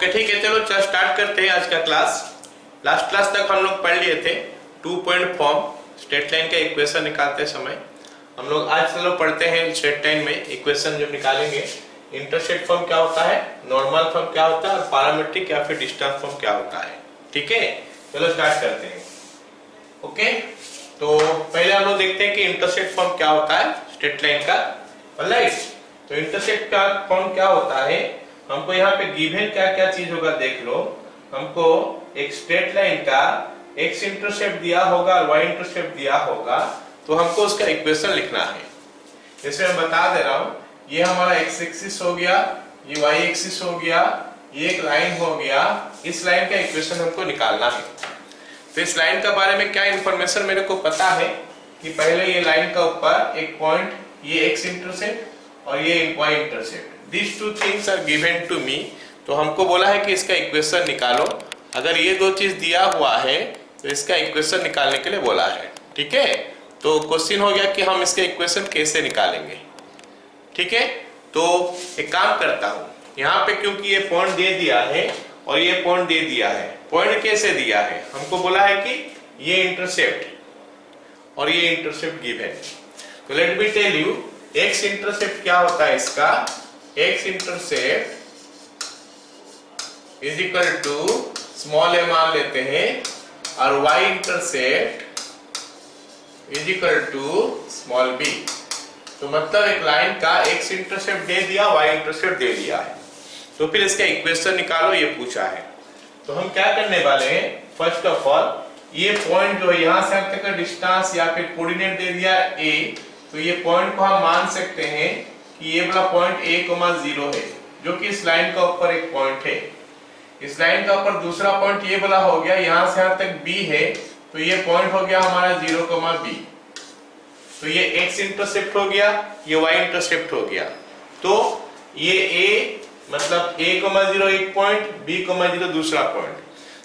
Okay ठीक है, चलो स्टार्ट करते हैं आज का क्लास। लास्ट क्लास तक हम लोग पढ़ लिए थे 2 पॉइंट फॉर्म, स्ट्रेट लाइन का इक्वेशन निकालते समय। हम लोग आज चलो पढ़ते हैं स्ट्रेट लाइन में इक्वेशन जो निकालेंगे, इंटरसेप्ट फॉर्म क्या होता है, नॉर्मल फॉर्म क्या होता है और पैरामीट्रिक या फिर डिस्टेंस फॉर्म क्या होता है। ठीक है, चलो स्टार्ट करते हैं। ओके, तो पहले हम लोग देखते हैं कि इंटरसेप्ट फॉर्म क्या होता है स्ट्रेट लाइन का। राइट, तो इंटरसेप्ट का फॉर्म क्या होता है, हमको यहाँ पे गिवन क्या क्या चीज होगा देख लो। हमको एक स्ट्रेट लाइन का एक्स इंटरसेप्ट दिया होगा और वाई इंटरसेप्ट दिया होगा, तो हमको उसका इक्वेशन लिखना है। जैसे मैं बता दे रहा हूँ, ये हमारा एक्स एक्सिस हो गया, ये वाई एक्सिस हो गया, ये एक लाइन हो गया। इस लाइन का इक्वेशन हमको निकालना है। तो इस लाइन के बारे में क्या इंफॉर्मेशन मेरे को पता है कि पहले ये लाइन का ऊपर एक पॉइंट, ये एक्स इंटरसेप्ट और ये Y intercept, These two things are given to me। तो हमको बोला है कि इसका इक्वेशन निकालो। अगर ये दो चीज दिया हुआ है तो इसका इक्वेशन निकालने के लिए बोला है। ठीक है, तो क्वेश्चन हो गया कि हम इसका इक्वेशन कैसे निकालेंगे। ठीक है, तो एक काम करता हूँ, यहाँ पे क्योंकि ये पॉइंट दे दिया है और ये पॉइंट दे दिया है, पॉइंट कैसे दिया है, हमको बोला है कि ये इंटरसेप्ट और ये इंटरसेप्ट गिवन। तो let me tell you, X intercept क्या होता है इसका, x intercept is equal to small a मान लेते हैं और y intercept is equal to small b। तो मतलब एक लाइन का x इंटरसेप्ट दे दिया, y इंटरसेप्ट दे दिया है, तो फिर इसका इक्वेशन निकालो ये पूछा है। तो हम क्या करने वाले हैं, फर्स्ट ऑफ ऑल ये पॉइंट जो है यहाँ से अब तक का डिस्टेंस या फिर कोऑर्डिनेट दे दिया a, तो ये पॉइंट को हम मान सकते हैं कि ये वाला पॉइंट a,0 है, जो कि इस लाइन का ऊपर एक पॉइंट है। इस लाइन का ऊपर दूसरा पॉइंट ये वाला हो गया, यहाँ से यहाँ तक b है, तो ये पॉइंट हो गया हमारा 0,b। तो ये x इंटरसेप्ट हो गया, ये y इंटरसेप्ट हो गया। तो ये a मतलब a,0 एक पॉइंट, b,0 दूसरा पॉइंट।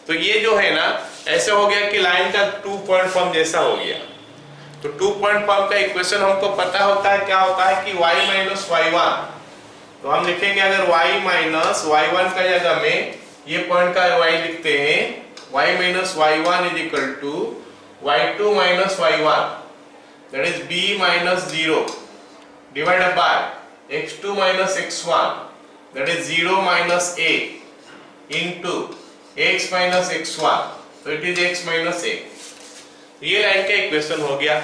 तो ये जो है ना, ऐसे हो गया कि लाइन का 2 पॉइंट फॉर्म जैसा हो गया। तो 2 पॉइंट फॉर्म का इक्वेशन हमको पता होता है, क्या होता है कि y माइनस y1। तो हम लिखेंगे अगर y माइनस y1 का जगह में ये पॉइंट का y लिखते हैं, y minus y1 is equal to y2 minus y1 that is b minus 0 divided by x2 minus x1 that is 0 minus a into x minus x1, तो it is x minus a। ये line का equation हो गया।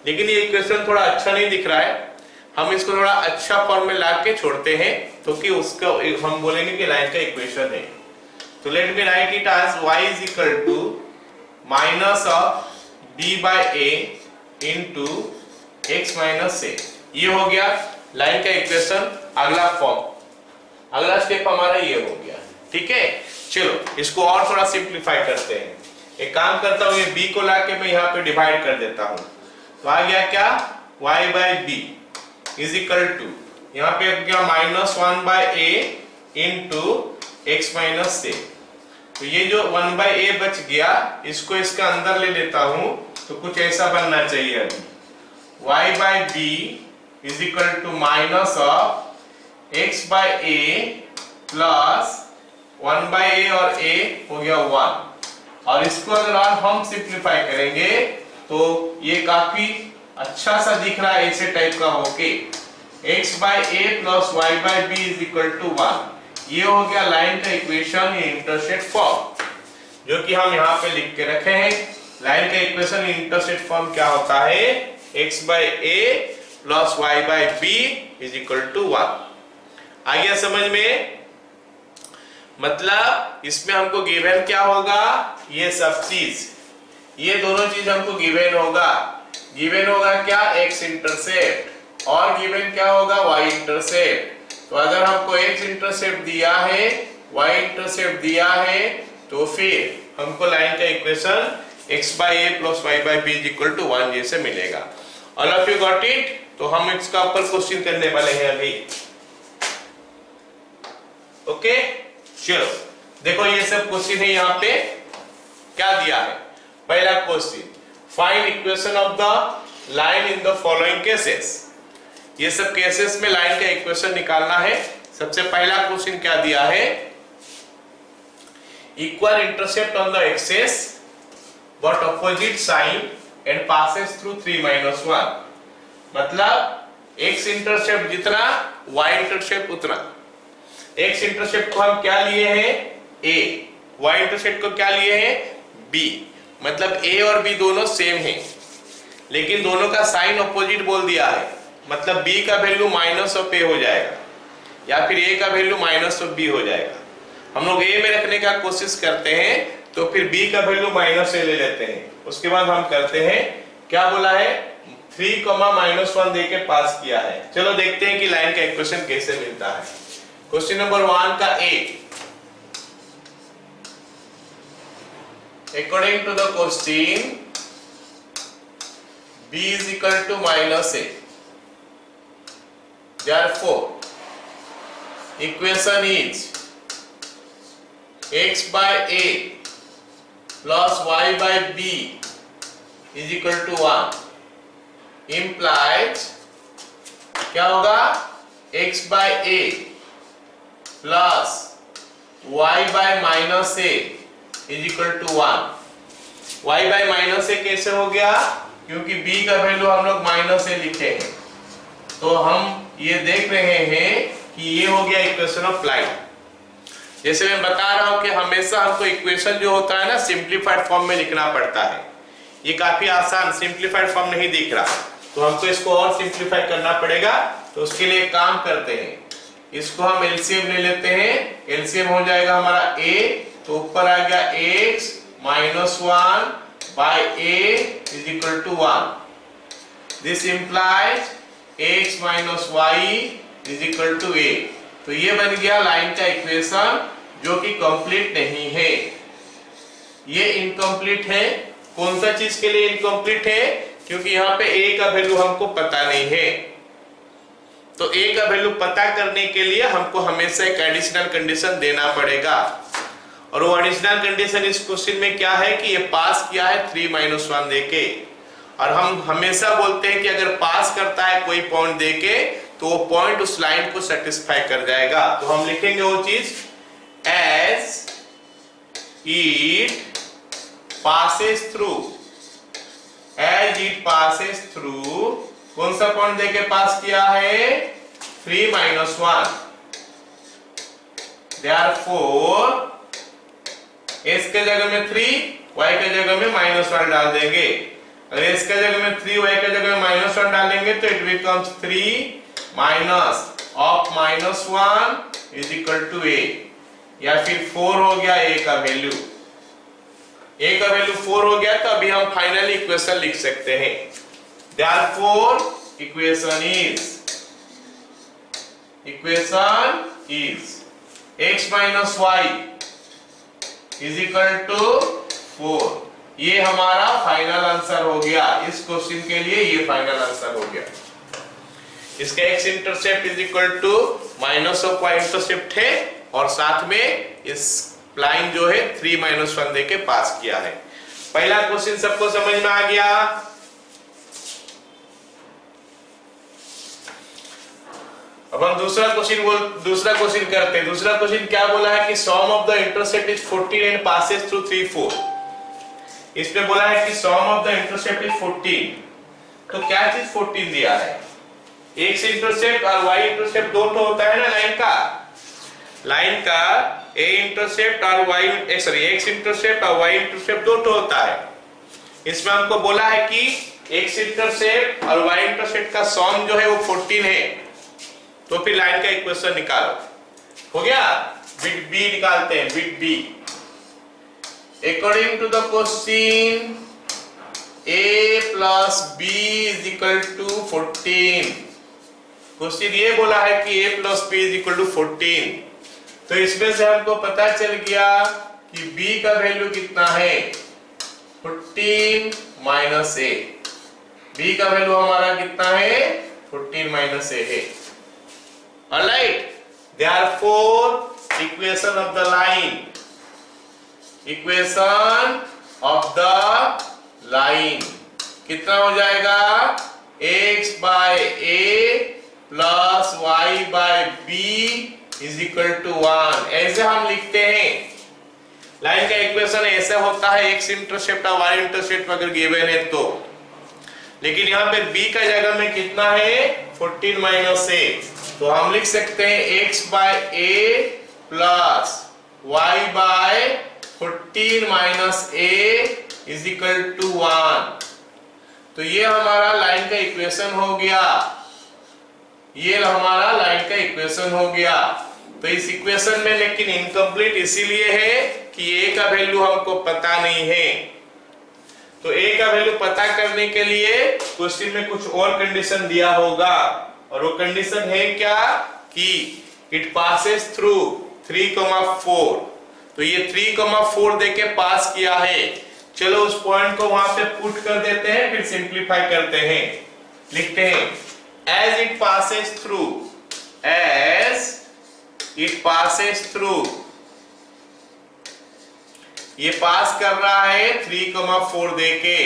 लेकिन ये equation थोड़ा अच्छा नहीं दिख रहा है, हम इसको थोड़ा अच्छा फॉर्म में ला के छोड़ते हैं, तो कि उसका हम बोलेंगे कि लाइन का इक्वेशन है। तो let me write it as y is equal to minus of b by a into x minus a। ये हो गया लाइन का इक्वेशन, अगला फॉर्म, अगला स्टेप हमारा ये हो गया। ठीक है, चलो इसको और थोड़ा सिंप्लीफाई करते हैं। एक काम करता हूँ, ये b को लाके मैं यहाँ पे डिवाइड कर देता हूँ। तो आ गया क्या, y by b is equal to, यहाँ पे आ गया minus 1 by a into x minus a। तो ये जो 1 बाय a बच गया, इसको इसका अंदर ले लेता हूँ, तो कुछ ऐसा बनना चाहिए अभी, y by b is equal to minus of x by a plus 1 by a और a हो गया 1। और इसको अगर हम सिंप्लीफाई करेंगे तो ये काफी अच्छा सा दिख रहा है, ऐसे टाइप का होके x by a plus y by b is equal to 1। ये हो गया लाइन का इक्वेशन, ये इंटरसेप्ट फॉर्म, जो कि हम यहाँ पे लिख के रखे हैं। लाइन का इक्वेशन इंटरसेप्ट फॉर्म क्या होता है, x by a plus y by b is equal to 1। आ गया समझ में? मतलब इसमें हमको गिवन क्या होगा, ये सब चीज, ये दोनों चीज हमको गिवन होगा। गिवन होगा क्या, x इंटरसेप्ट, और गिवन क्या होगा, y इंटरसेप्ट। तो अगर हमको x इंटरसेप्ट दिया है, y इंटरसेप्ट दिया है, तो फिर हमको लाइन का equation x by a plus y by b is equal to 1 जैसे मिलेगा। All of you got it? तो हम इसका ऊपर क्वेश्चन करने वाले हैं अभी। ओके, चलो देखो ये सब क्वेश्चन है। यहाँ पे क्या दिया है, पहला question, find equation of the line in the following cases. ये सब केसेस में लाइन का इक्वेशन निकालना है। सबसे पहला क्वेश्चन क्या दिया है, equal intercept on the axis but opposite sign and passes through 3 minus 1. मतलब x इंटरसेप्ट जितना y इंटरसेप्ट उतना। x इंटरसेप्ट को हम क्या लिए हैं a, y इंटरसेप्ट को क्या लिए हैं b। मतलब a और b दोनों सेम हैं, लेकिन दोनों का साइन ऑपोजिट बोल दिया है। मतलब b का वैल्यू माइनस ऑफ a हो जाएगा या फिर a का वैल्यू माइनस ऑफ b हो जाएगा। हम लोग a में रखने का कोशिश करते हैं तो फिर b का वैल्यू माइनस a ले लेते हैं। उसके बाद हम करते हैं क्या बोला है 3, -1 दे के पास किया है। चलो देखते हैं कि लाइन का इक्वेशन कैसे मिलता है। क्वेश्चन नंबर 1 का a, according to the question b is equal to -a, therefore equation is x by a plus y by b is equal to 1, implies क्या होगा x by a plus y by minus a is equal to 1। y by minus a कैसे हो गया, क्योंकि b का value हम लोग minus a लिखे हैं, तो हम ये देख रहे हैं कि ये हो गया इक्वेशन ऑफ लाइन। जैसे मैं बता रहा हूं कि हमेशा हमको इक्वेशन जो होता है ना सिंपलीफाइड फॉर्म में लिखना पड़ता है। ये काफी आसान सिंपलीफाइड फॉर्म नहीं दिख रहा, तो हमको इसको और सिंपलीफाई करना पड़ेगा। तो उसके लिए काम करते हैं, इसको हम एलसीएम ले लेते हैं। एलसीएम हो जाएगा हमारा a, तो ऊपर आ गया x minus 1 by a is equal to 1। This implies x minus y is equal to a। तो ये बन गया लाइन का इक्वेशन, जो कि कंप्लीट नहीं है, ये इनकम्प्लीट है। कौन सा चीज के लिए इनकम्प्लीट है, क्योंकि यहाँ पे a का वैल्यू हमको पता नहीं है। तो a का वैल्यू पता करने के लिए हमको हमेशा एक एडिशनल कंडीशन देना पड़ेगा, और वो एडिशनल कंडीशन इस क्वेश्चन में क्या है कि ये पास किया है 3 - 1 देके। और हम हमेशा बोलते हैं कि अगर पास करता है कोई पॉइंट देके तो वो पॉइंट उस लाइन को सेटिस्फाई कर जाएगा। तो हम लिखेंगे वो चीज as it passes through, as it passes through, कौन सा पॉइंट देके पास किया है 3 - 1। therefore s के जगह में 3, y के जगह में -1 डाल देंगे। अगर s के जगह में 3, y के जगह में -1 डालेंगे तो it becomes 3 minus of -1 is equal to a, या फिर 4 हो गया a का वैल्यू। a का वैल्यू 4 हो गया, तो अभी हम फाइनली इक्वेशन लिख सकते हैं। therefore equation is x minus y is equal to 4। ये हमारा फाइनल आंसर हो गया। इस क्वेश्चन के लिए ये फाइनल आंसर हो गया। इसका x intercept is equal to minus of y intercept है, और साथ में इस लाइन जो है 3 - 1 देके पास किया है। पहला क्वेश्चन सबको समझ में आ गया। अब हम दूसरा क्वेश्चन करते हैं। दूसरा क्वेश्चन क्या बोला है कि sum of the intercept is 14 and passes through 3, 4। इसमें बोला है कि sum of the intercept is 14। तो क्या चीज 14 दिया है, x इंटरसेप्ट और y इंटरसेप्ट दो तो होता है ना लाइन का a इंटरसेप्ट और x इंटरसेप्ट और y इंटरसेप्ट दो तो होता है। इसमें हमको बोला है कि x इंटरसेप्ट और y इंटरसेप्ट का सम जो है वो 14 है। तो फिर लाइन का इक्वेशन निकालो। हो गया, बिट b निकालते हैं, बिट b। According to the question a plus b is equal to 14। Question ये बोला है कि a plus b is equal to 14। तो इसमें से हमको पता चल गया कि b का वैल्यू कितना है 14 minus a। b का वैल्यू हमारा कितना है 14 minus a है। Alright, therefore equation of the line कितना हो जाएगा x by a plus y by b is equal to 1। ऐसे हम लिखते हैं लाइन का इक्वेशन ऐसा होता है एक्स इंटरसेप्ट और वाई इंटरसेप्ट अगर गिवन है तो, लेकिन यहाँ पे b का जगह में कितना है 14 माइनस a, तो हम लिख सकते हैं x by a plus y by 14 minus a is equal to 1। तो ये हमारा लाइन का इक्वेशन हो गया, ये हमारा लाइन का इक्वेशन हो गया। तो इस इक्वेशन में लेकिन इनकम्प्लीट इसीलिए है कि a का वैल्यू हमको पता नहीं है। तो a का वैल्यू पता करने के लिए क्वेश्चन में कुछ और कंडीशन दिया होगा, और वो कंडीशन है क्या कि इट पासेस थ्रू 3,4। तो ये 3,4 देके पास किया है। चलो उस पॉइंट को वहां पे पुट कर देते हैं, फिर सिंप्लीफाई करते हैं। लिखते हैं as it passes through, as it passes through, ये पास कर रहा है 3,4 देके,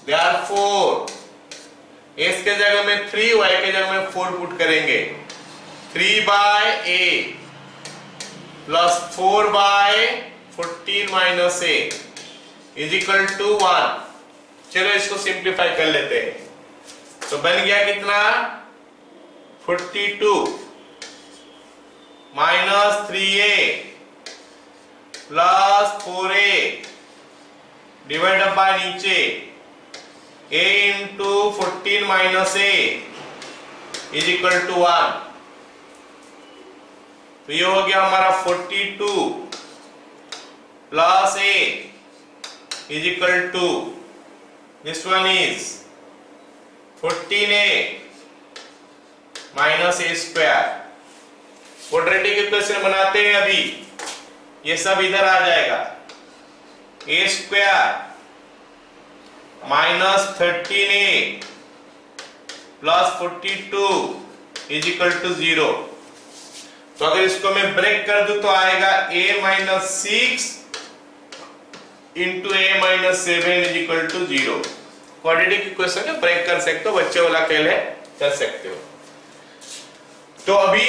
therefore s के जगह में 3, y के जगह में 4 पुट करेंगे। 3 by a plus 4 by 14 minus a is equal to 1। चलो इसको सिंप्लीफाई कर लेते हैं। तो बन गया कितना 42 minus 3a plus 4a divide by नीचे a into 14 minus a is equal to 1। तो ये हो गया हमारा 42 plus a is equal to, this one is 14a minus a square. Quadratic equation बनाते हैं अभी, ये सब इधर आ जाएगा। a square minus 13a plus 42 is equal to 0। तो अगर इसको मैं ब्रेक कर दूं तो आएगा a minus 6 into a minus 7 is equal to 0। Quadratic equation है, ब्रेक कर सकते हो, बच्चे वाला खेल है, कर सकते हो। तो अभी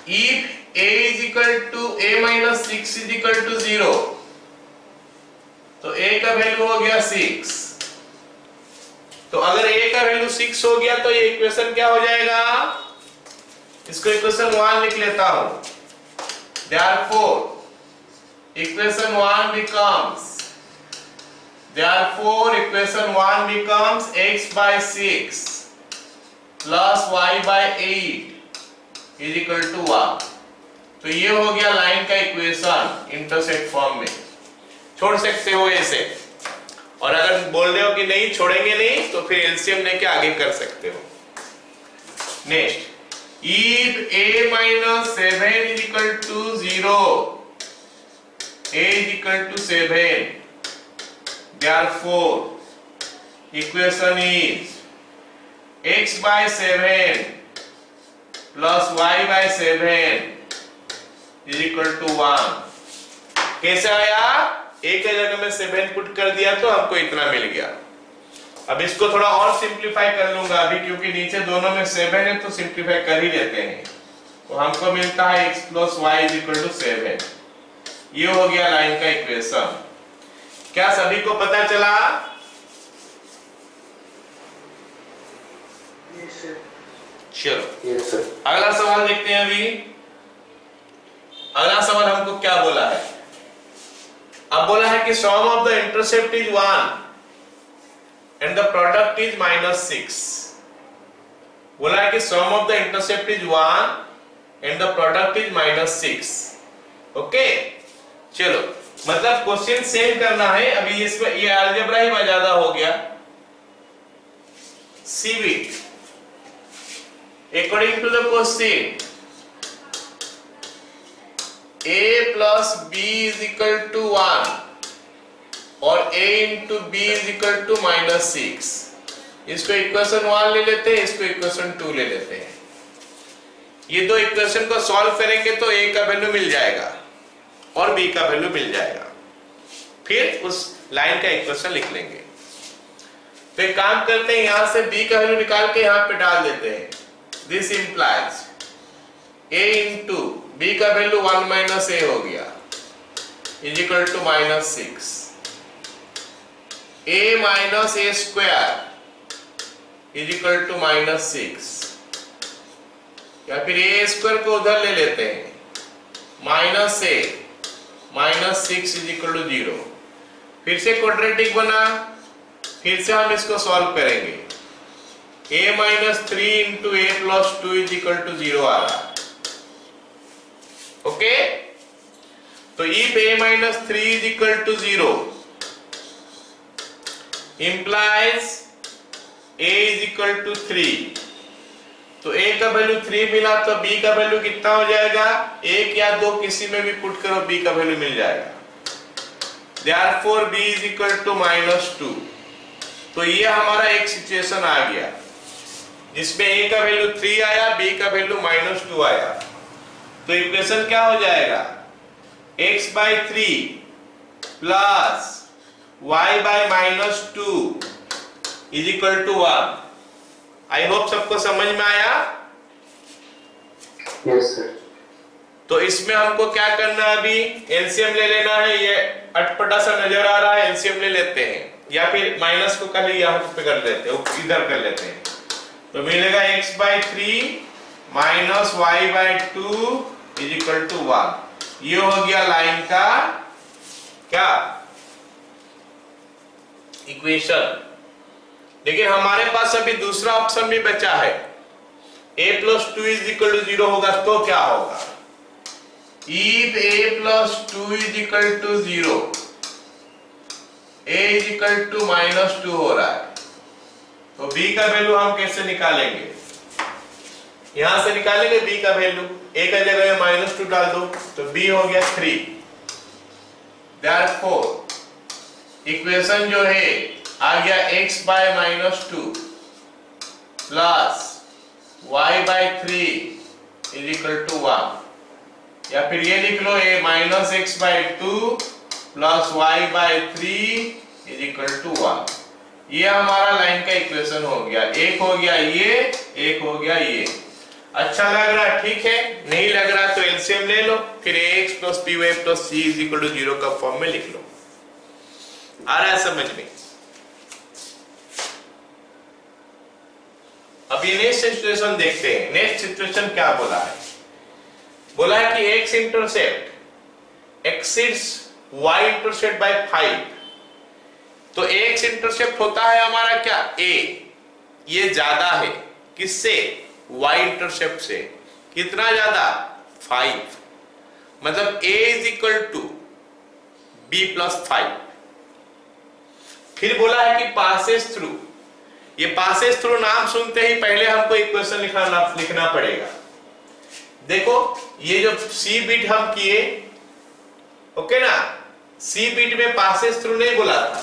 if a is equal to a minus 6 is equal to 0, तो a का वैल्यू हो गया 6। तो अगर a का वैल्यू 6 हो गया तो ये इक्वेशन क्या हो जाएगा, इसको इक्वेशन 1 लिख लेता हूं। Therefore equation 1 becomes x by 6 plus y by 8 is equal to 1। तो ये हो गया लाइन का इक्वेशन इंटरसेप्ट फॉर्म में। छोड़ सकते हो ऐसे, और अगर बोल रहे हो कि नहीं छोड़ेंगे नहीं तो फिर एलसीएम लेके आगे कर सकते हो। Next, if a minus 7 is equal to 0, a is equal to 7, therefore equation is x by 7 plus y by 7 is equal to 1। कैसे आया, a के जगह में 7 पुट कर दिया तो हमको इतना मिल गया। अब इसको थोड़ा और सिंप्लीफाई कर लूंगा अभी, क्योंकि नीचे दोनों में 7 है तो सिंप्लीफाई कर ही लेते हैं। तो हमको मिलता है x plus Y is equal to 7। ये हो गया लाइन का इक्वेशन। क्या सभी को पता चला? चलो अगला सवाल देखते हैं। अभी अगला सवाल हमको क्या बोला है, अब बोला है कि sum of the intercept is 1 and the product is minus 6। बोला है कि sum of the intercept is 1 and the product is minus 6। Okay, चलो मतलब क्वेश्चन सेम करना है। अभी इसमें ये अलजेब्रा ही ज्यादा हो गया। CV according to the question a plus b is equal to 1 और a into B is equal to minus 6। इसको इक्वेशन 1 ले लेते हैं, इसको इक्वेशन 2 ले लेते हैं। ये दो इक्वेशन को सॉल्व करेंगे तो a का वैल्यू मिल जाएगा और b का वैल्यू मिल जाएगा, फिर उस लाइन का इक्वेशन लिख लेंगे। तो एक काम करते हैं, यहां से b का वैल्यू निकाल के यहां पे डाल देते हैं। This implies a into B का वैल्यू 1 माइनस a हो गया is equal to -6, a minus A square is equal to -6, या फिर ए स्क्वायर को उधर ले लेते हैं, -a -6 इज इक्वल टू 0। फिर से क्वाड्रेटिक बना, फिर से हम इसको सॉल्व करेंगे, a minus 3 into a plus 2 is equal to 0 आ रहा है। ओके, तो if a minus 3 is equal to 0 implies a is equal to 3, तो a का वैल्यू 3 मिला तो b का वैल्यू कितना हो जाएगा, 1 या 2 किसी में भी पुट करो b का वैल्यू मिल जाएगा। Therefore b is equal to -2। तो ये हमारा एक सिचुएशन आ गया जिसमें a का वैल्यू 3 आया, b का वैल्यू -2 आया। तो इक्वेशन क्या हो जाएगा, x/3 plus y/-2 is equal to 1। I hope सबको समझ में आया। Yes sir. तो इसमें हमको क्या करना है, अभी एलसीएम ले लेना है। ये अटपटा सा नजर आ रहा है, एलसीएम ले लेते हैं, या फिर माइनस को कल यहाँ पे कर लेते हैं, इधर कर लेते हैं। तो मिलेगा x/3 minus y/2 is equal to 1। ये हो गया लाइन का क्या इक्वेशन। लेकिन हमारे पास अभी दूसरा ऑप्शन भी बचा है, a plus 2 is equal to 0 होगा तो क्या होगा, if a plus 2 is equal to 0, a is equal to -2 हो रहा है। तो b का वैल्यू हम कैसे निकालेंगे, यहां से निकालेंगे b का वैल्यू, a का जगह में -2 डाल दो तो b हो गया 3। Therefore इक्वेशन जो है आ गया x/-2 plus y/3 is equal to 1, या फिर ये लिख लो a -x/2 plus y/3 is equal to 1। ये हमारा लाइन का इक्वेशन हो गया। एक हो गया ये, एक हो गया ये। अच्छा लग रहा है, ठीक है। नहीं लग रहा तो एलसीएम ले लो, फिर ax plus by plus c is equal to 0 का फॉर्म में लिख लो। आ रहा है समझ में। अब ये नेक्स्ट सिचुएशन देखते हैं। नेक्स्ट सिचुएशन क्या बोला है, बोला है कि x intercept exceeds y intercept by 5। तो x इंटरसेप्ट होता है हमारा क्या, a, ये ज्यादा है किससे, y इंटरसेप्ट से। कितना ज्यादा, 5। मतलब a is equal to b plus 5। फिर बोला है कि पासेस थ्रू। ये पासेस थ्रू नाम सुनते ही पहले हमको इक्वेशन लिखना पड़ेगा। देखो ये जो सी बिट हम किए, ओके ना, सी बिट में पासेस थ्रू नहीं बोला था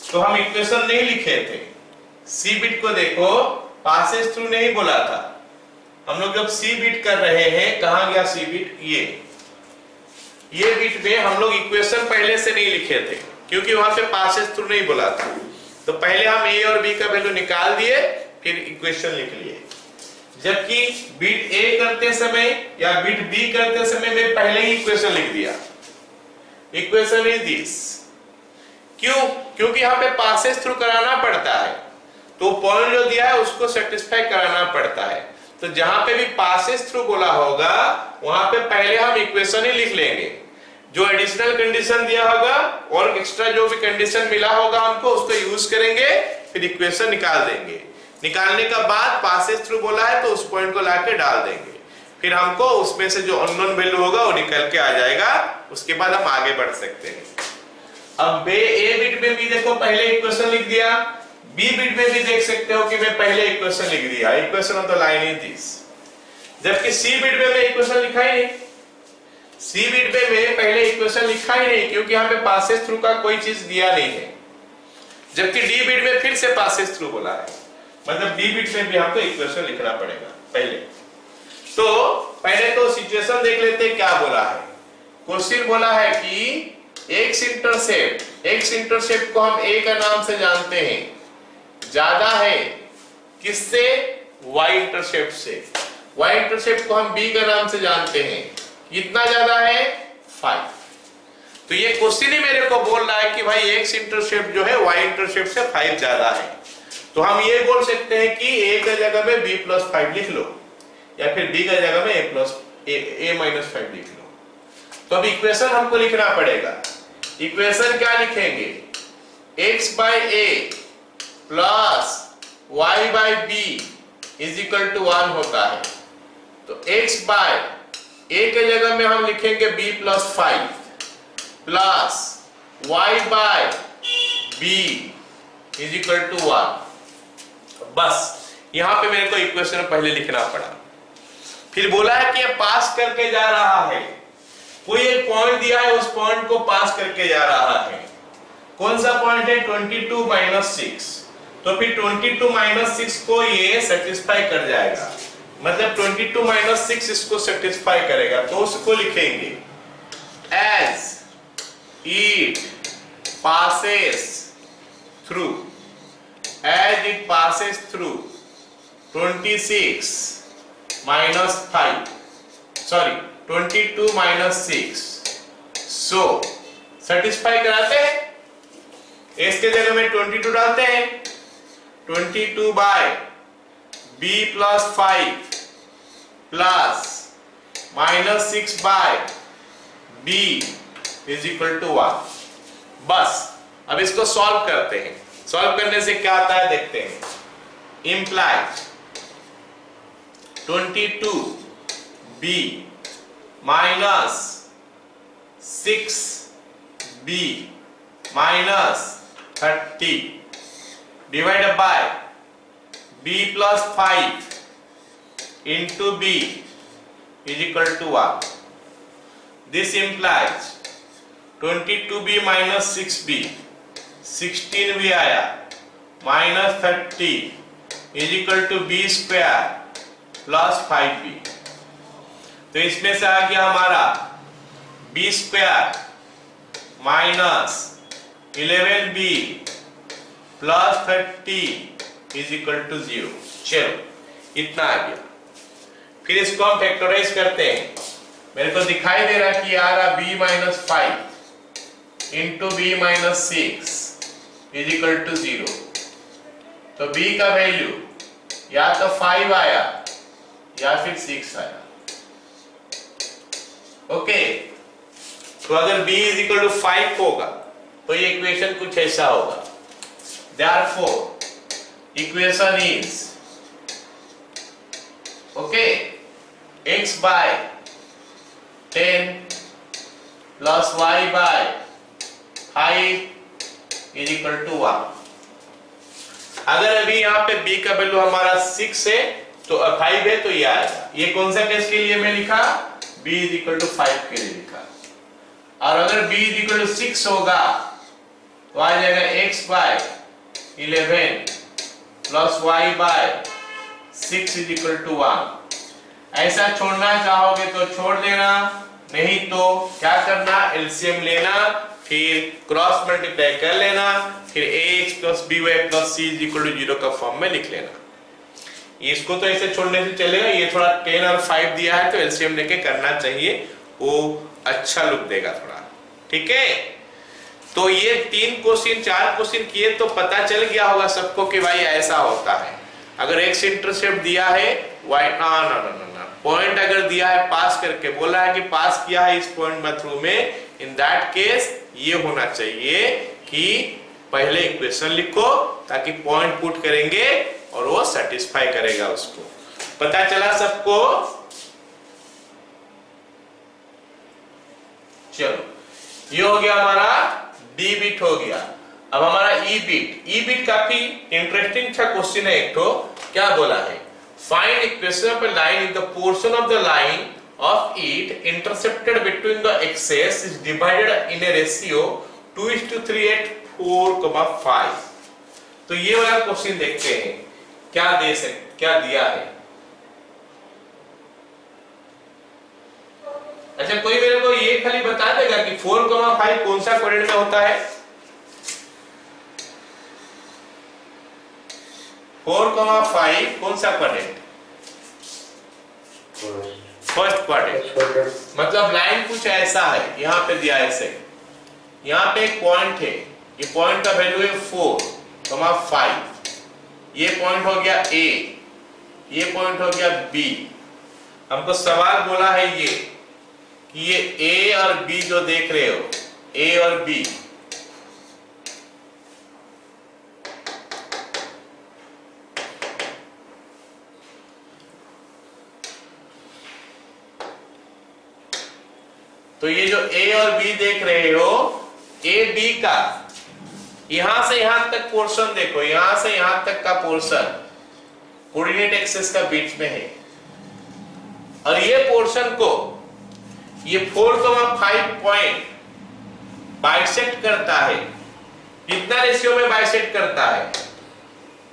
तो हम इक्वेशन नहीं लिखे थे। सी बिट को देखो, पासेस थ्रू नहीं बोला था। हम लोग जब सी बिट कर रहे हैं, कहां गया सी बिट, ये बिट में हम लोग इक्वेशन पहले से नहीं लिखे थे क्योंकि वहां पे पासेस थ्रू नहीं बोला था। तो पहले हम a और b का वैल्यू निकाल दिए, फिर इक्वेशन लिख लिए। जबकि बिट a करते समय या बिट b करते समय मैं पहले ही इक्वेशन लिख दिया। Equation is this. क्यों, क्योंकि यहाँ पे पासेस थ्रू कराना पड़ता है, तो पॉइंट जो दिया है उसको सेटिस्फाई कराना पड़ता है। तो जहां पे भी पासेस थ्रू बोला होगा वहां पे पहले हम इक्वेशन ही लिख लेंगे। जो एडिशनल कंडीशन दिया होगा और एक्स्ट्रा जो भी कंडीशन मिला होगा हमको उसको यूज करेंगे, फिर इक्वेशन निकाल देंगे। निकालने का बाद पासेस थ्रू बोला है तो उस पॉइंट को लाके डाल देंगे, फिर हमको उसमें से जो अननोन वैल्यू होगा वो निकल के आ जाएगा। उसके बाद हम आगे बढ़ सकते हैं। अब ए बिट में भी देखो पहले इक्वेशन लिख दिया, बी बिट में भी देख सकते हो कि मैं पहले इक्वेशन लिख दिया। Equation of the line is this. जबकि सी बिट में मैं इक्वेशन लिखा ही नहीं। सी बिट में मैं पहले इक्वेशन लिखा ही नहीं क्योंकि यहाँ पे पासेस थ्रू का कोई चीज दिया नहीं है। जबकि डी बिट में फिर से पासेस थ्रू बोला है, मतलब डी बिट में भी हमको इक्वेशन लिखना पड़ेगा पहले। तो पहले तो सिचुएशन देख लेते हैं क्या बोला है। क्वेश्चन बोला है कि एक्स इंटरसेप्ट को हम a का नाम से जानते हैं, ज्यादा है किससे, y इंटरसेप्ट से। y इंटरसेप्ट को हम b का नाम से जानते हैं, कितना ज्यादा है, 5। तो ये क्वेश्चन ही मेरे को बोल रहा है कि भाई एक्स इंटरसेप्ट जो है वाई इंटरसेप्ट से 5 ज्यादा है। तो हम ये बोल सकते हैं कि a का जगह में b+5 लिख लो, या फिर b का जगह में a-5 लिख लो। तो अब इक्वेशन हमको लिखना पड़ेगा। इक्वेशन क्या लिखेंगे? x/a plus y/b is equal to 1 होता है। तो x/a के जगह में हम लिखेंगे b+5 plus y/b is equal to 1। बस यहां पे मेरे को इक्वेशन पहले लिखना पड़ा। फिर बोला है कि ये पास करके जा रहा है, कोई एक पॉइंट दिया है, उस पॉइंट को पास करके जा रहा है। कौन सा पॉइंट है? 22 - 6। तो फिर 22 - 6 को ये सेटिस्फाई कर जाएगा, मतलब 22 - 6 इसको सेटिस्फाई करेगा। तो उसको लिखेंगे as it passes through, as it passes through 26 minus 5, sorry 22 minus 6, so satisfy कराते हैं। इसके जगह में 22 डालते हैं, 22 by b+5 plus minus 6 by b is equal to 1। बस अब इसको सॉल्व करते हैं। सॉल्व करने से क्या आता है देखते हैं। Implies 22b minus 6b minus 30 divided by b+5 into b is equal to 1। This implies 22b minus 6b 16 भी आया minus 30 is equal to b square plus 5b। तो इसमें से आ गया हमारा b square minus 11b plus 30 is equal to 0। चलो इतना आ गया। फिर इसको हम फैक्टराइज करते हैं। मेरे को दिखाई दे रहा है कि आ रहा b-5 into b-6 is equal to 0। तो b का वैल्यू या तो 5 आया या फिर 6 आया। ओके, तो अगर b is equal to 5 होगा तो ये इक्वेशन कुछ ऐसा होगा। Therefore equation is okay x/10 plus y/5 is equal to 1। अगर अभी यहाँ पे b का वैल्यू हमारा 6 है तो 5 है तो ये आएगा। ये कौन सा केस के लिए मैं लिखा? b is equal to 5 के लिए लिखा। और अगर b is equal to 6 होगा तो आ जाएगा x/11 plus y/6 is equal to 1। ऐसा छोड़ना चाहोगे तो छोड़ देना, नहीं तो क्या करना? एलसीएम लेना, फिर क्रॉस मल्टीप्लाई कर लेना, फिर ax plus by plus c is equal to 0 का फॉर्म में लिख लेना। इसको तो ऐसे छोड़ने से चलेगा, ये थोड़ा 10 और 5 दिया है तो एलसीएम लेके करना चाहिए, वो अच्छा लुक देगा थोड़ा। ठीक है, तो ये 3 क्वेश्चन 4 क्वेश्चन किए तो पता चल गया होगा सबको कि भाई ऐसा होता है। अगर एक्स इंटरसेप्ट दिया है, वाई ना पॉइंट अगर दिया है पास करके, बोला है कि पास किया है इस पॉइंट में थ्रू में, इन दैट केस ये होना चाहिए कि पहले इक्वेशन लिखो ताकि पॉइंट पुट करेंगे और वो सेटिस्फाई करेगा उसको। पता चला सबको? चलो ये हो गया हमारा डी बिट हो गया। अब हमारा ई बिट। ई बिट काफी इंटरेस्टिंग था क्वेश्चन है एक तो। क्या बोला है? Find equation of a line if the portion of the line of it intercepted between the axes is divided in a ratio 2:3 at 4,5। तो ये वाला क्वेश्चन देखते हैं क्या दिया है। अच्छा, कोई मेरे को ये खाली बता देगा कि 4,5 कौन सा क्वाड्रेंट में होता है? 4,5 कौन सा क्वाड्रेंट? First quadrant. मतलब लाइन कुछ ऐसा है, यहाँ पे दिया ऐसे यहाँ पे एक पॉइंट है, ये पॉइंट का वैल्यू है 4,5। ये पॉइंट हो गया A, ये पॉइंट हो गया B। हमको सवाल बोला है ये कि ये A और B जो देख रहे हो, A और B, तो ये जो A और B देख रहे हो, A B का यहां से यहां तक पोर्शन देखो, यहां से यहां तक का पोर्शन कोऑर्डिनेट एक्सिस का बीच में है, और ये पोर्शन को ये 4,5 पॉइंट बाइसेक्ट करता है। कितना रेशियो में बाइसेक्ट करता है?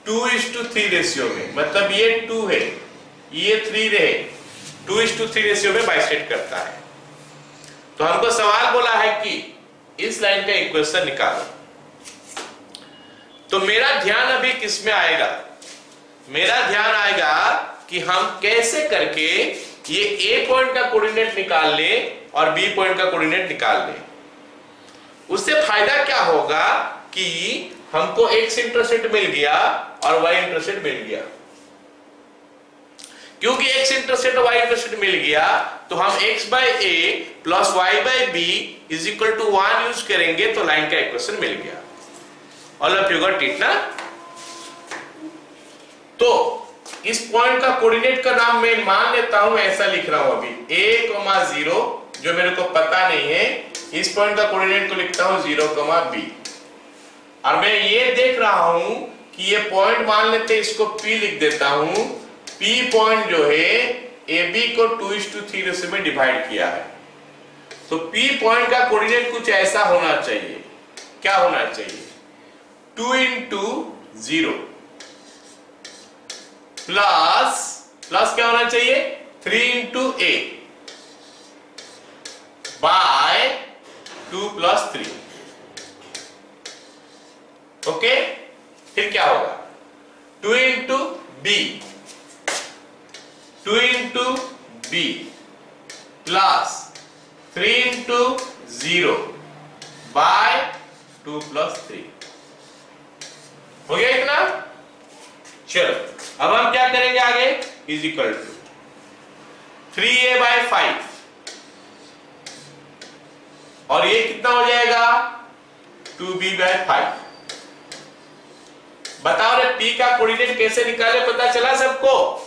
2:3 रेशियो में। मतलब ये 2 है, ये 3 रहे, 2:3 रेशियो में बाइसेक्ट करता है। तो हमको सवाल बोला है कि इस लाइन का इक्वेशन निकालो। तो मेरा ध्यान अभी किस में आएगा? मेरा ध्यान आएगा कि हम कैसे करके ये A पॉइंट का कोऑर्डिनेट निकाल ले और B पॉइंट का कोऑर्डिनेट निकाल ले। उससे फायदा क्या होगा कि हमको X इंटरसेप्ट मिल गया और Y इंटरसेप्ट मिल गया। क्योंकि X इंटरसेप्ट Y इंटरसेप्ट मिल गया तो हम x by a plus y by b is equal to 1 use करेंगे तो लाइन का इक्वेशन मिल गया। All of you got it ना? तो इस पॉइंट का कोऑर्डिनेट का नाम मैं मान लेता हूं, ऐसा लिख रहा हूं अभी a, 0 जो मेरे को पता नहीं है, इस पॉइंट का कोऑर्डिनेट को लिखता हूं 0, b। और मैं ये देख रहा हूं कि ये पॉइंट मान लेते हैं, इसको p लिख देता हूं। p पॉइंट जो है AB को 2:3 रेशियो में डिवाइड किया है। तो P पॉइंट का कोऑर्डिनेट कुछ ऐसा होना चाहिए। क्या होना चाहिए? 2 into 0 प्लस क्या होना चाहिए? 3 into A by 2 plus 3। Okay, फिर क्या होगा? 2 into B, 2 into b plus 3 into 0 by 2 plus 3। हो गया इतना? चलो अब हम क्या करेंगे आगे? Is equal to 3a by 5, और ये कितना हो जाएगा? 2b by 5। बताओ रे p का कोऑर्डिनेट कैसे निकाले, पता चला सबको?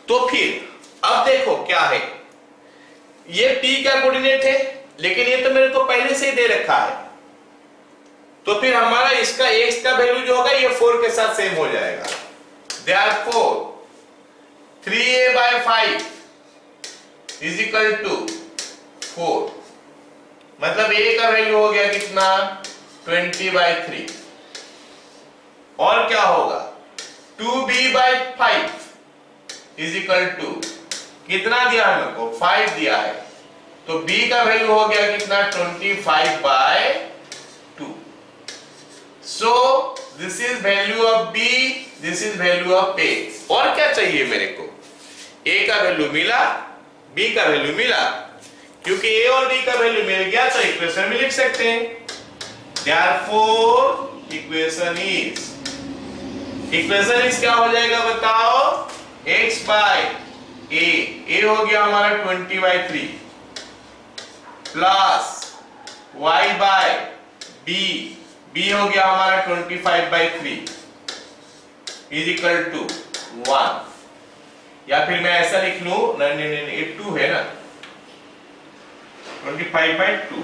तो फिर अब देखो क्या है, ये P का कोऑर्डिनेट है, लेकिन ये तो मेरे को पहले से ही दे रखा है। तो फिर हमारा इसका x का वैल्यू जो होगा ये 4 के साथ सेम हो जाएगा। Therefore 3a by 5 is equal to 4। मतलब a का वैल्यू हो गया कितना? 20/3। और क्या होगा? 2b by 5 is equal to कितना दिया है? हमको 5 दिया है। तो b का वैल्यू हो गया कितना? 25/2। So this is value of b, this is value of a। और क्या चाहिए मेरे को? a का वैल्यू मिला, b का वैल्यू मिला। क्योंकि a और b का वैल्यू मिल गया तो इक्वेशन में लिख सकते हैं। Therefore इक्वेशन इज क्या हो जाएगा बताओ? x बाय a हो गया हमारा 20/3 प्लस y बाय b हो गया हमारा 25/3 इज इक्वल टू 1। या फिर मैं ऐसा लिख लूं, नहीं ये 2 है ना, 25/2।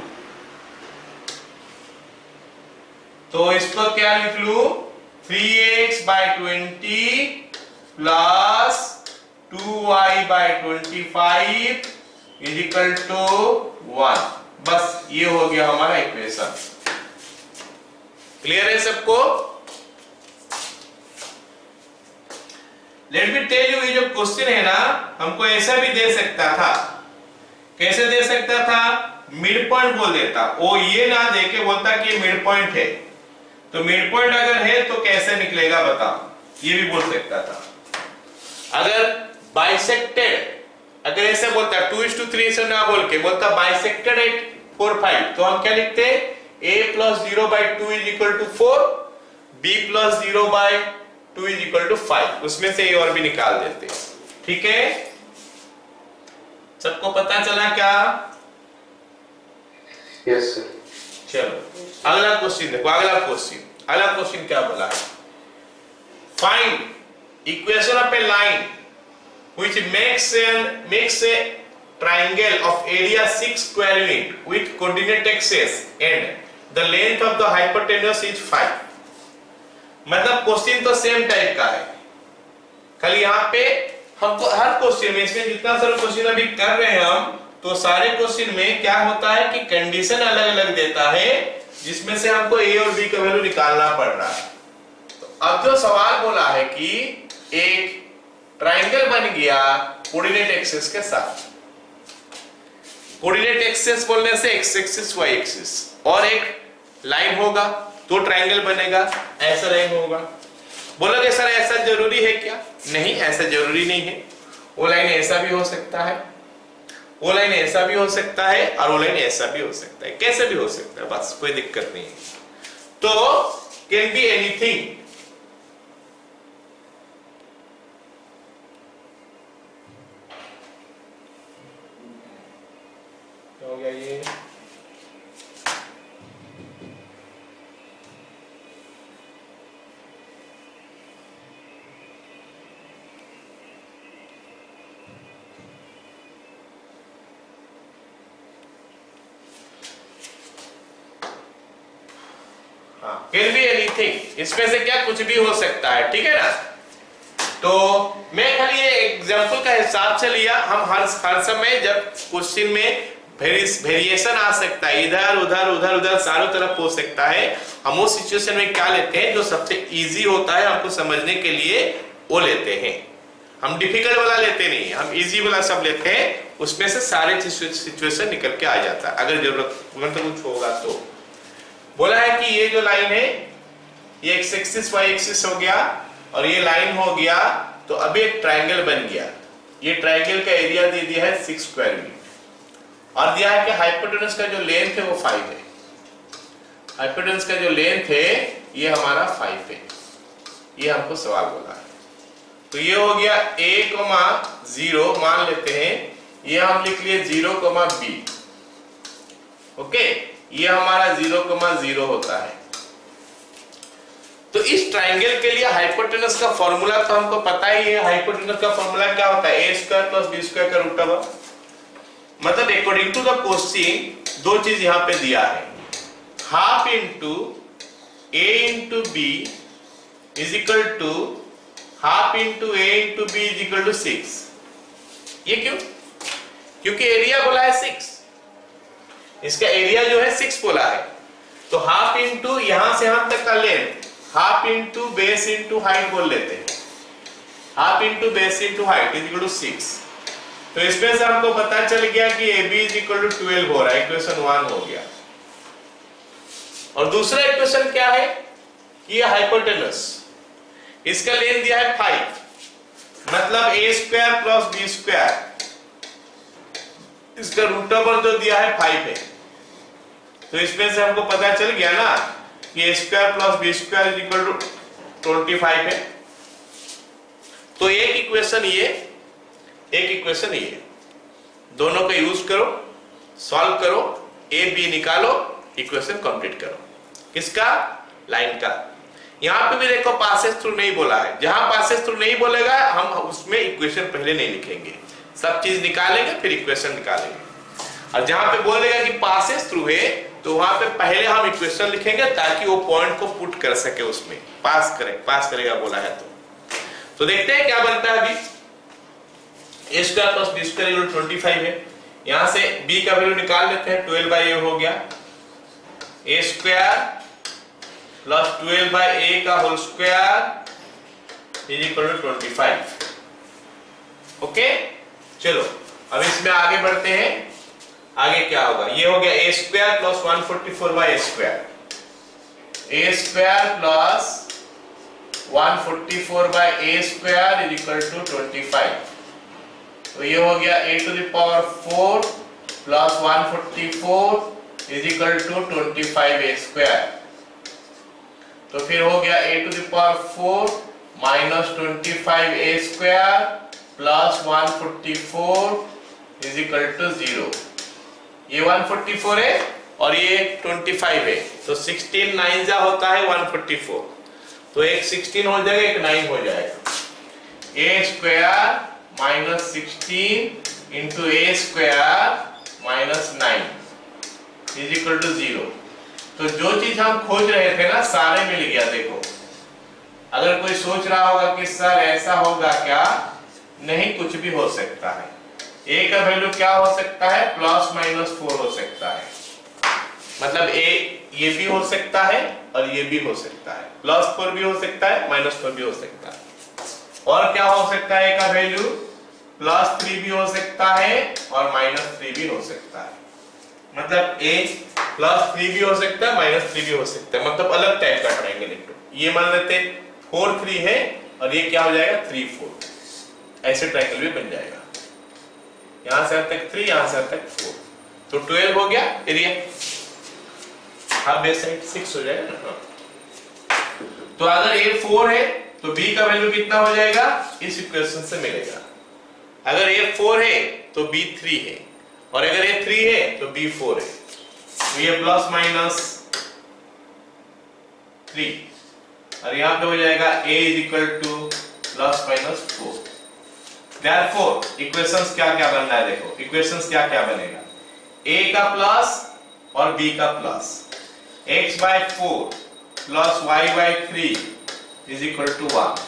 तो इसको क्या लिख लूं? 3x by 20 plus 2y by 25 is equal to 1। बस ये हो गया हमारा इक्वेशन। क्लियर है सबको? लेट मी टेल यू, ये जो क्वेश्चन है ना, हमको ऐसा भी दे सकता था। कैसे दे सकता था? मिड पॉइंट बोल देता, वो ये ना देके बोलता कि ये मिड पॉइंट है। तो मिड पॉइंट अगर है तो कैसे निकलेगा बताओ, ये भी बोल सकता था। अगर बाइसेक्टेड अगर ऐसे बोलता 2:3 से ना बोल के बोलता बाइसेक्टेड एट 4, 5, तो हम क्या लिखते हैं a + 0/2 = 4, b + 0/2 = 5, उसमें से a और b निकाल देते हैं। ठीक है, सबको पता चला क्या? Yes sir. चलो अगला क्वेश्चन देखो। अगला क्वेश्चन क्या बोला है? Find equation of a line which makes a triangle of area 6 square unit with coordinate axis and the length of the hypotenuse is 5। मतलब क्वेश्चन तो सेम टाइप का है, खाली यहाँ पे हमको हर क्वेश्चन में, इसमें जितना सारे क्वेश्चन अभी कर रहे हैं हम, तो सारे क्वेश्चन में क्या होता है कि कंडीशन अलग अलग देता है, जिसमें से हमको ए और बी का वैल्यू निकालना पड़ रहा है। तो अब जो सवाल बोला है कि एक ट्राइंगल बन गया कोऑर्डिनेट एक्सिस के साथ। कोऑर्डिनेट एक्सिस बोलने से एक्स एक्सिस वाई एक्सिस, और एक लाइन होगा तो ट्राइंगल बनेगा, ऐसा लाइन होगा। बोलोगे सर ऐसा जरूरी है क्या? नहीं, ऐसा जरूरी नहीं है। वो लाइन ऐसा भी हो सकता है, वो लाइन ऐसा भी हो सकता है, और वो लाइन ऐसा भी हो सकता है, कैसे भी हो सकता है, बस कोई दिक्कत नहीं है। तो कैन बी एनीथिंग। हो गया ये। हाँ, कैन बी एनीथिंग, इसमें से क्या कुछ भी हो सकता है, ठीक है ना। तो मैं खाली ये एग्जांपल का हिसाब से लिया। हम हर समय जब क्वेश्चन में वेरिएशन आ सकता है, इधर उधर उधर उधर चारों तरफ हो सकता है, हम उस सिचुएशन में क्या लेते हैं जो सबसे इजी होता है हमको समझने के लिए, वो लेते हैं। हम डिफिकल्ट वाला लेते नहीं, हम इजी वाला सब लेते हैं, उसमें से सारे सिचुएशन निकल के आ जाता है अगर जरूरत मतलब कुछ होगा तो। बोला है कि ये जो लाइन है ये एक्स एक्सिस वाई एक्सिस हो गया और ये लाइन हो गया, तो अभी एक ट्राइंगल बन गया। ये ट्राइंगल का एरिया दे दिया है 6 स्क्वायर यूनिट, और दिया है कि हाइपोटेनस का जो लेंथ है वो 5 है। हाइपोटेनस का जो लेंथ है ये हमारा 5 है, ये हमको सवाल बोला है। तो ये हो गया a, 0 मान लेते हैं, ये हम लिख लिए 0, b। ओके, ये हमारा 0, 0 होता है। तो इस ट्राइंगल के लिए हाइपोटेनस का फॉर्मूला तो हमको पता ही है। हाइपोटेनस का फॉर्मूला क्या होता है? a² + b² का रूट ओवर। मतलब अकॉर्डिंग टू द क्वेश्चन दो चीज यहां पे दिया है, हाफ इंटू a इंटू b is equal to half into a इंटू b इज इक्वल टू 6। ये क्यों? क्योंकि एरिया बोला है 6, इसका एरिया जो है 6 बोला है। तो हाफ इंटू यहां से यहां तक का length, half into base into height बोल लेते हैं। Half into base into height is equal to 6। तो इसमें से हमको पता चल गया कि AB इज इक्वल टू 12 हो रहा है, इक्वेशन 1 हो गया। और दूसरा इक्वेशन क्या है कि ये हाइपोटेनस, इसका लेंथ दिया है 5, मतलब a² + b², इसका रूट ओवर जो दिया है 5 है। तो इसमें से हमको पता चल गया ना कि a² + b² is equal to 25 है। तो एक इक्वेशन ये, एक इक्वेशन ये, दोनों का यूज करो, सॉल्व करो, ए बी निकालो, इक्वेशन कंप्लीट करो। किसका? लाइन का। यहां पे भी देखो पासेस थ्रू नहीं बोला है, जहां पासेस थ्रू नहीं बोलेगा हम उसमें इक्वेशन पहले नहीं लिखेंगे, सब चीज निकालेंगे फिर इक्वेशन निकालेंगे। और जहां पे बोलेगा कि पासेस थ्रू है तो वहां पे पहले हम इक्वेशन लिखेंगे ताकि वो पॉइंट को पुट कर सके उसमें, पास करेगा बोला है तो देखते हैं क्या बनता है। अभी a² + b² = 25 है, यहां से b का वैल्यू निकाल लेते हैं, 12/a हो गया। a² + 12/a का whole square is equal to 25। Okay, चलो अब इसमें आगे बढ़ते हैं। आगे क्या होगा? ये हो गया a² + 144/a², a² + 144/a² is equal to 25। तो ये हो गया a to the power 4 plus 144 is equal to 25a square. तो फिर हो गया a to the power 4 minus 25a square plus 144 is equal to 0। ये 144 है और ये 25 है, तो 16 9 जा होता है 144, तो एक 16 हो जाएगा, एक 9 हो जाएगा। a square minus 16 into a square minus 9 is equal to 0। तो जो चीज हम खोज रहे थे ना, सारे मिल गया। देखो, अगर कोई सोच रहा होगा कि सर ऐसा होगा क्या, नहीं, कुछ भी हो सकता है। a का वैल्यू क्या हो सकता है, प्लस माइनस 4 हो सकता है, मतलब a ये भी हो सकता है और ये भी हो सकता है, प्लस 4 भी हो सकता है, माइनस 4 भी हो सकता है। और क्या हो सकता है, a का वैल्यू प्लस 3 भी हो सकता है और माइनस 3 भी हो सकता है, मतलब a प्लस 3 भी हो सकता है, माइनस 3 भी हो सकता है, मतलब अलग टाइप का ट्रायंगल है। ये मान लेते 4 3 है और ये क्या हो जाएगा 3 4, ऐसे ट्रायंगल भी बन जाएगा। यहां से तक 3, यहां से तक 4, तो 12 हो गया एरिया। हाँ, बेस साइड 6 हो जाएगा ना। तो अगर a 4 है तो b का वैल्यू कितना हो जाएगा, इस इक्वेशन से मिलेगा। अगर a 4 है तो b 3 है, और अगर a 3 है तो b 4 है, तो ये प्लस माइनस 3, और यहां पे हो जाएगा a is equal two plus minus 4। Therefore equations क्या क्या बनना है, देखो इक्वेशंस क्या क्या बनेगा, a का प्लस और b का plus, x by 4 plus y by 3 is equal to 1।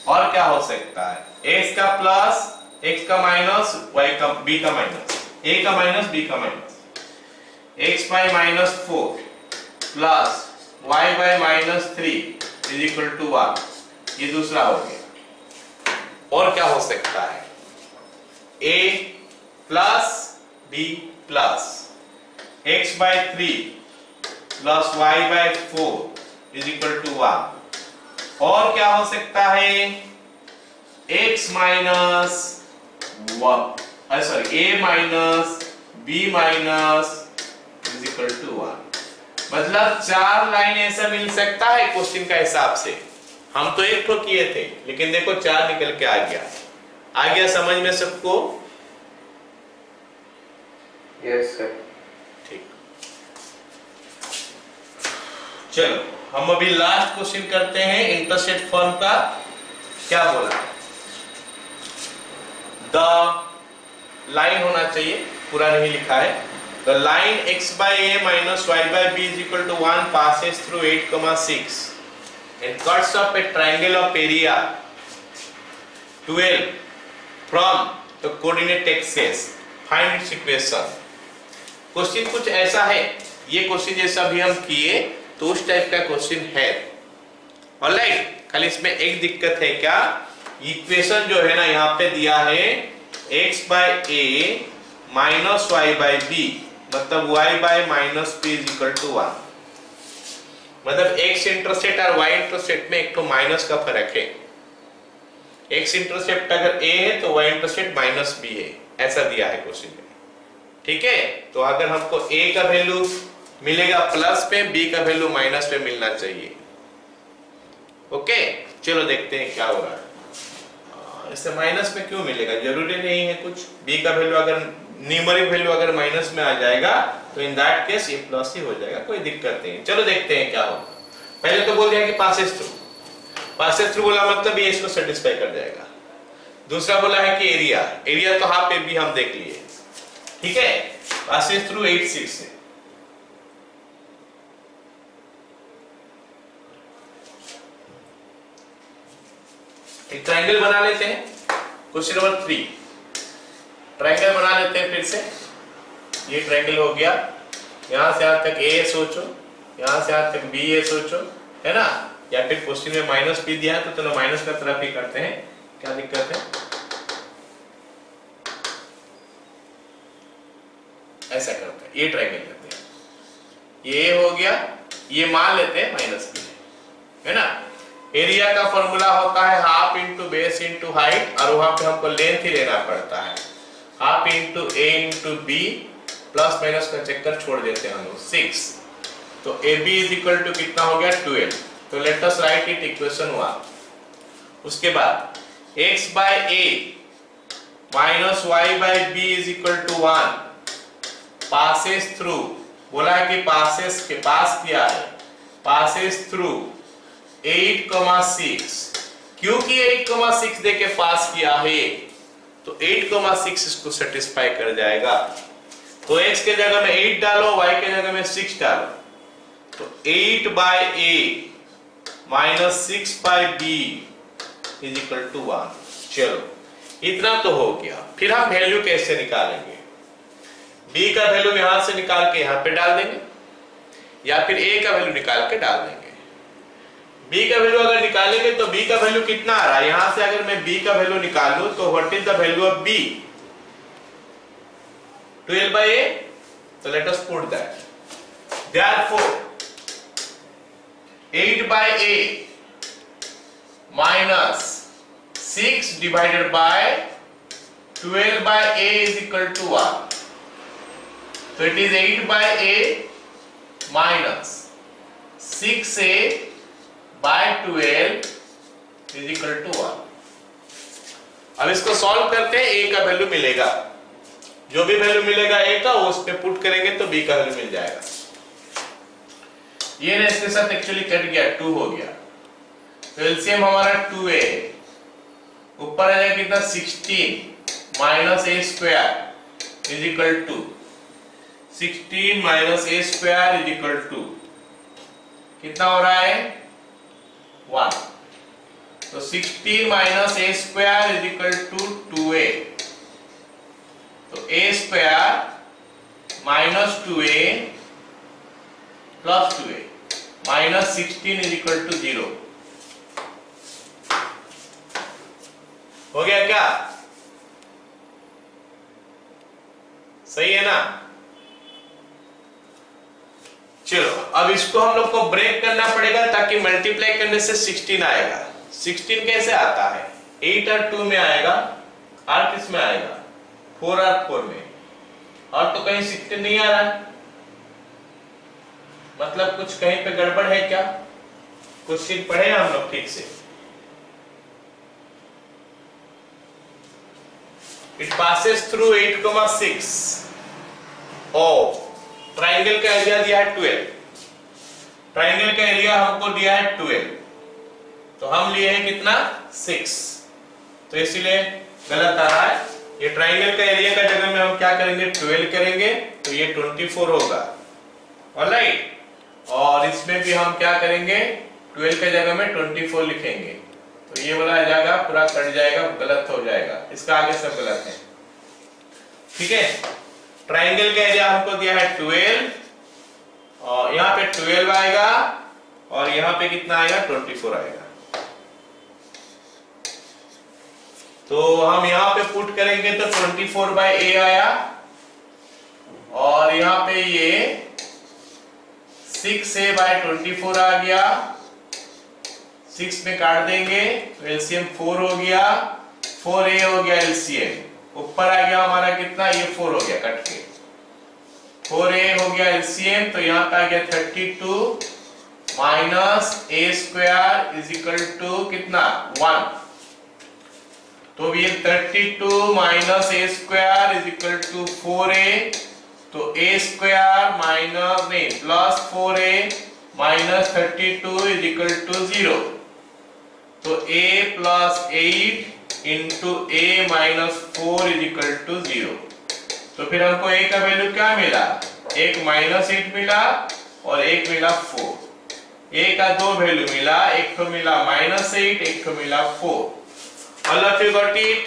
और क्या हो सकता है, x का प्लस, x का माइनस, y का, b का माइनस, a का माइनस, b का minus, x by minus 4 plus y by minus 3 is equal to 1। ये दूसरा हो गया। और क्या हो सकता है, a plus b plus x by 3 plus y by 4 is equal to 1। और क्या हो सकता है, x minus a minus b minus is equal to 1। मतलब 4 लाइन ऐसा मिल सकता है क्वेश्चन का हिसाब से। हम तो एक ठो किए थे, लेकिन देखो 4 निकल के आ गया समझ में सबको? Yes sir. ठीक, चलो हम अभी लास्ट क्वेश्चन करते हैं। इंटरसेप्ट फॉर्म का क्या बोला, द लाइन होना चाहिए, पूरा नहीं लिखा है। The line x by a minus y by b is equal to 1 passes through 8,6 and cuts up a triangle of area 12 from the coordinate axis. Find its equation. Question कुछ ऐसा है, ये क्वेश्चन जैसा भी हम किए तो उस टाइप का क्वेश्चन है। ऑलराइट, खाली इसमें एक दिक्कत है, क्या, इक्वेशन जो है ना यहाँ पे दिया है x by a minus y by b, मतलब y by minus b is equal to 1। मतलब x इंटरसेप्ट और y इंटरसेप्ट में एक तो माइनस का फर्क है। x इंटरसेप्ट अगर a है तो y इंटरसेप्ट माइनस b है, ऐसा दिया है क्वेश्चन में। ठीक है, तो अगर हमको a का वैल्यू मिलेगा प्लस पे, b का वैल्यू माइनस पे मिलना चाहिए। ओके, चलो देखते हैं क्या हो रहा है। इससे माइनस में क्यों मिलेगा, जरूरी नहीं है कुछ। b का वैल्यू अगर न्यूमेरिक वैल्यू अगर माइनस में आ जाएगा तो इन दैट केस ये प्लस ही हो जाएगा, कोई दिक्कत नहीं। चलो देखते हैं क्या होगा। पहले तो बोल दिया कि पासेस थ्रू बोला, मतलब ये इसको सेटिस्फाई कर जाएगा। दूसरा बोला है कि एरिया तो हाफ पे भी हम देख लिए। ठीक है, पासेस थ्रू 8 6 है। एक ट्रायंगल बना लेते हैं। क्वेश्चन नंबर 3 ट्रायंगल बना लेते हैं फिर से। ये ट्रायंगल हो गया, यहां से यहां तक ए सोचो, यहां से यहां तक बी ए सोचो, है ना। या फिर क्वेश्चन में माइनस बी दिया है तो चलो माइनस का तरफ ही करते हैं, क्या दिक्कत है। ऐसा करते हैं, ये ट्रायंगल करते हैं। ये हो गया, ये मान लेते हैं माइनस बी है ना। एरिया का फॉर्मूला होता है half into base into height, और वहां पे हमको लेंथ ही लेना पड़ता है, half into A into B, plus minus का चक्कर छोड़ देते हैं हम लोग 6। तो A B is equal to कितना हो गया 12। तो let us write it equation 1। उसके बाद x by a minus y by b is equal to 1 passes through, बोला है कि पासेस के पास किया है, पासेस थ्रू 8,6। क्योंकि 8,6 देके पास किया है तो 8,6 इसको सेटिस्फाई कर जाएगा। तो x के जगह में 8 डालो, y के जगह में 6 डालो, तो 8 by a minus 6 by b is equal to 1। चलो इतना तो हो गया। फिर हम वैल्यू कैसे निकालेंगे? b का वैल्यू यहां से निकाल के यहां पे डाल देंगे, या फिर a का वैल्यू निकाल के डाल देंगे। b का वैल्यू अगर निकालेंगे तो b का वैल्यू कितना आ रहा है? यहां से अगर मैं b का वैल्यू निकालूं तो what is the value of b? 12 by a। So let us put that. Therefore 8 by a minus 6 divided by 12 by a is equal to 1. So it is 8 by a minus 6a by 12 is equal to 1. अब इसको solve करते हैं, a का value मिलेगा, जो भी value मिलेगा a का वो उस पे पुट करेंगे तो b का वैल्यू मिल जाएगा। ये ना इसके साथ एक्चुअली कट गया, 2 हो गया, तो एलसीएम हमारा 2a, ऊपर आ जाएगा कितना 16 minus a square is equal to 16 minus a square is equal to कितना हो रहा है 1। तो 16 minus a square is equal to 2a। तो a square minus 2a plus 2a minus 16 is equal to 0। हो गया क्या? सही है ना? चलो अब इसको हम लोग को ब्रेक करना पड़ेगा ताकि मल्टीप्लाई करने से 16 आएगा। 16 कैसे आता है? 8 और 2 में आएगा, और किस में आएगा? 4 और 4 में। और तो कहीं 16 नहीं आ रहा है, मतलब कुछ कहीं पे गड़बड़ है क्या? कुछ सीट पढ़े हम लोग ठीक से? It passes through 8,6 और ट्राइंगल का एरिया दिया है 12, ट्राइंगल का एरिया हमको दिया है 12, तो हम लिए हैं कितना 6, तो इसीलिए गलत आ रहा है। ये ट्राइंगल का एरिया का जगह में हम क्या करेंगे 12 करेंगे, तो ये 24 होगा। ऑलराइट, और इसमें भी हम क्या करेंगे 12 के जगह में 24 लिखेंगे, तो ये वाला आ जाएगा पूरा कट जाएगा, गलत हो जाएगा, इसका आगे सब गलत है। ठीक है, ट्राइंगल का एरिया हमको दिया है 12 और यहाँ पे 12 आएगा और यहाँ पे कितना आएगा 24 आएगा। तो हम यहाँ पे पुट करेंगे तो 24 बाय a आया और यहाँ पे ये 6a बाय 24 आ गया, 6 में काट देंगे तो एलसीएम 4 हो गया, 4a हो गया एलसीएम, ऊपर आ गया हमारा कितना, ये 4 हो गया कट के, 4a हो गया एलसीएम, तो यहाँ पे आ गया 32 minus a square is equal to कितना 1। तो ये 32 minus a square is equal to 4a, तो a स्क्वायर माइनस नहीं plus 4a minus 32 is equal to 0। तो a plus 8 into a minus 4 is equal to 0। तो फिर हमको a का वैल्यू क्या मिला, एक माइनस 8 मिला और एक मिला 4। a का दो वैल्यू मिला, एक तो मिला माइनस 8, एक तो मिला 4। All of you got it?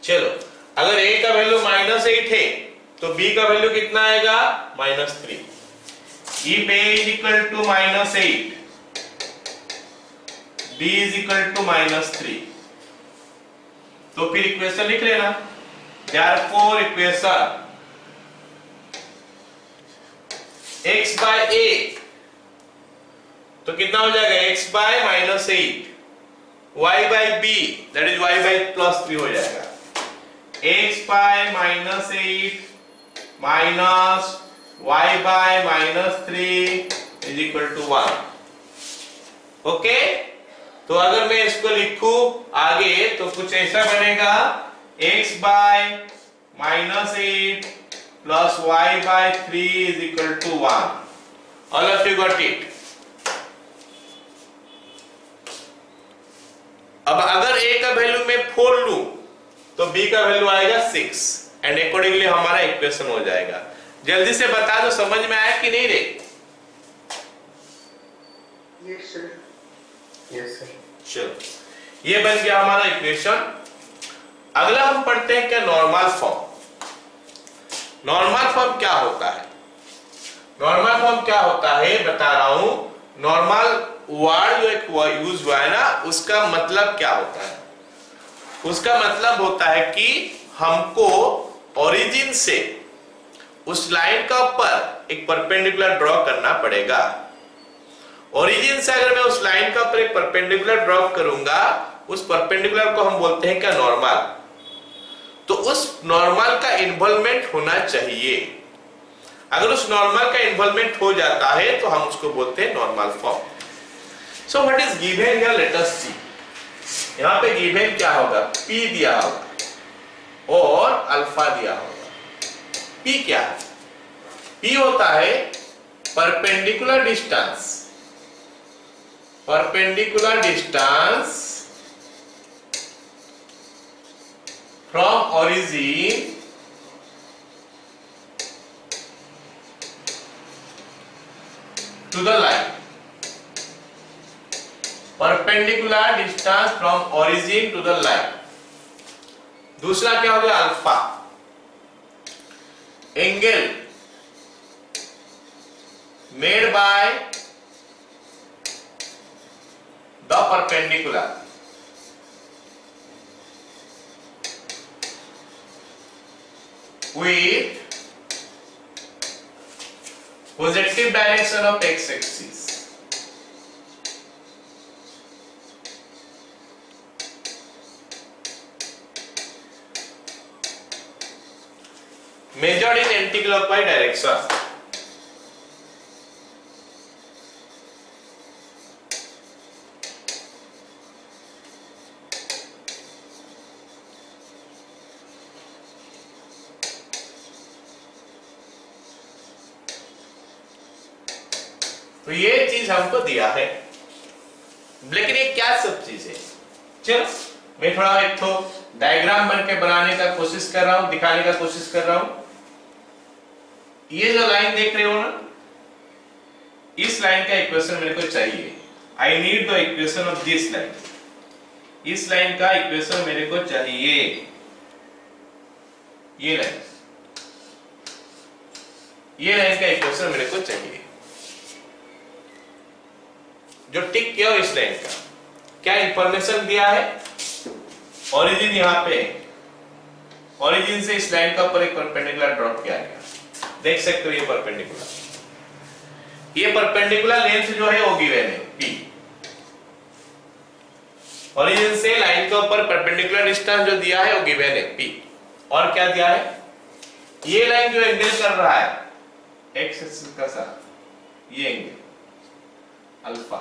चलो अगर a का वैल्यू माइनस 8 है तो b का वैल्यू कितना आएगा -3। If a is equal to -8, b is equal to -3, तो फिर इक्वेशन लिख लेना। Therefore equation x by a, तो कितना हो जाएगा x by -8, y by b that is y by +3 हो जाएगा, x by -8 minus y by -3 is equal to 1। Okay, तो अगर मैं इसको लिखूं आगे तो कुछ ऐसा बनेगा, x by -8 plus y by 3 is equal to 1। All of you got it. अब अगर a का वैल्यू मैं 4 लूं तो b का वैल्यू आएगा 6 एंड अकॉर्डिंगली हमारा इक्वेशन हो जाएगा। जल्दी से बता दो समझ में आया कि नहीं रे? Yes sir. Yes sir. चलो, ये बन गया हमारा इक्वेशन। अगला हम पढ़ते हैं क्या, नॉर्मल फॉर्म। नॉर्मल फॉर्म क्या होता है? नॉर्मल फॉर्म क्या होता है बता रहा हूं। नॉर्मल वर्ड जो एक यूज हुआ है ना, उसका मतलब क्या होता है? उसका मतलब होता है कि हमको ओरिजिन से उस लाइन का ऊपर एक परपेंडिकुलर ड्रॉ करना पड़ेगा। ओरिजिन से अगर मैं उस लाइन का ऊपर एक परपेंडिकुलर ड्रॉ करूंगा, उस परपेंडिकुलर को हम बोलते हैं क्या, नॉर्मल। तो उस नॉर्मल का इन्वॉल्वमेंट होना चाहिए। अगर उस नॉर्मल का इन्वॉल्वमेंट हो जाता है तो हम उसको बोलते हैं normal form. So what is given here, let us see. यहां पे गिवन क्या होगा, p दिया होगा और अल्फा दिया होगा। p क्या है? p होता है perpendicular distance, perpendicular distance from origin to the line, perpendicular distance from origin to the line. दूसरा क्या हो गया, alpha, angle made by the perpendicular with positive direction of x axis। measured in anti-clockwise direction। तो ये चीज हमको दिया है, लेकिन ये क्या सब चीज है? चलो मैं थोड़ा एक तो डायग्राम बन के बनाने का कोशिश कर रहा हूं, दिखाने का कोशिश कर रहा हूं। ये जो लाइन देख रहे हो ना, इस लाइन का इक्वेशन मेरे को चाहिए। I need the equation of this line. इस लाइन का इक्वेशन मेरे को चाहिए। ये लाइन का इक्वेशन मेरे को चाहिए। जो टिक किया इस लाइन का क्या इंफॉर्मेशन दिया है, ओरिजिन यहां पे, ओरिजिन से इस लाइन का ऊपर एक परपेंडिकुलर ड्रॉप किया गया। देख सकते हो ये परपेंडिकुलर, ये परपेंडिकुलर लेंथ जो है वो गिवन है p। ओरिजिन से लाइन के ऊपर परपेंडिकुलर डिस्टेंस जो दिया है वो गिवन है p। और क्या दिया है, ये लाइन जो एंगल कर रहा है x एक्सिस का साथ, ये एंगल अल्फा।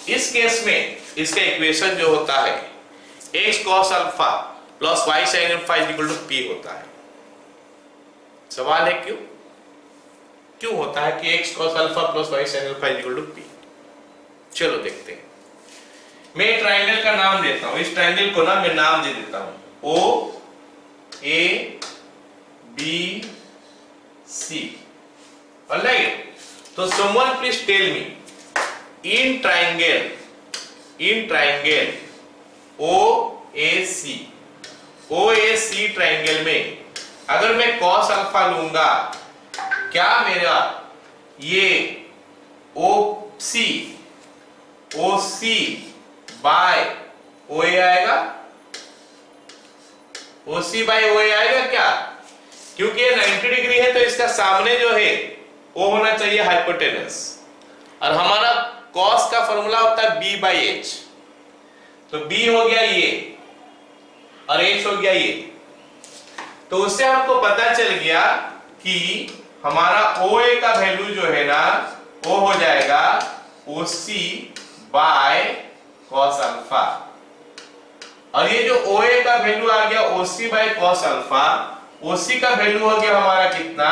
इस केस में इसका इक्वेशन जो होता है x cos alpha plus y sin alpha is equal to p होता है। सवाल है क्यों होता है कि x cos alpha plus y sin alpha is equal to p? चलो देखते हैं। मैं ट्रायंगल का नाम देता हूं, इस ट्रायंगल को ना मैं नाम दे देता हूं O A B C। Alright, तो someone please tell me in triangle OAC triangle में अगर मैं cos अल्फा लूंगा, क्या मेरा ये OC बाय OA आएगा? OC बाय OA आएगा क्या? क्योंकि ये 90 डिग्री है तो इसका सामने जो है ओ होना चाहिए हाइपोटेनस, और हमारा कॉस का फॉर्मूला होता है b बाई एच। तो b हो गया ये और h हो गया ये। तो उससे हमको पता चल गया कि हमारा OA का वैल्यू जो है ना वो हो जाएगा OC बाय कॉस अल्फा, और ये जो OA का वैल्यू आ गया OC bye cos alpha, OC का वैल्यू हो गया हमारा कितना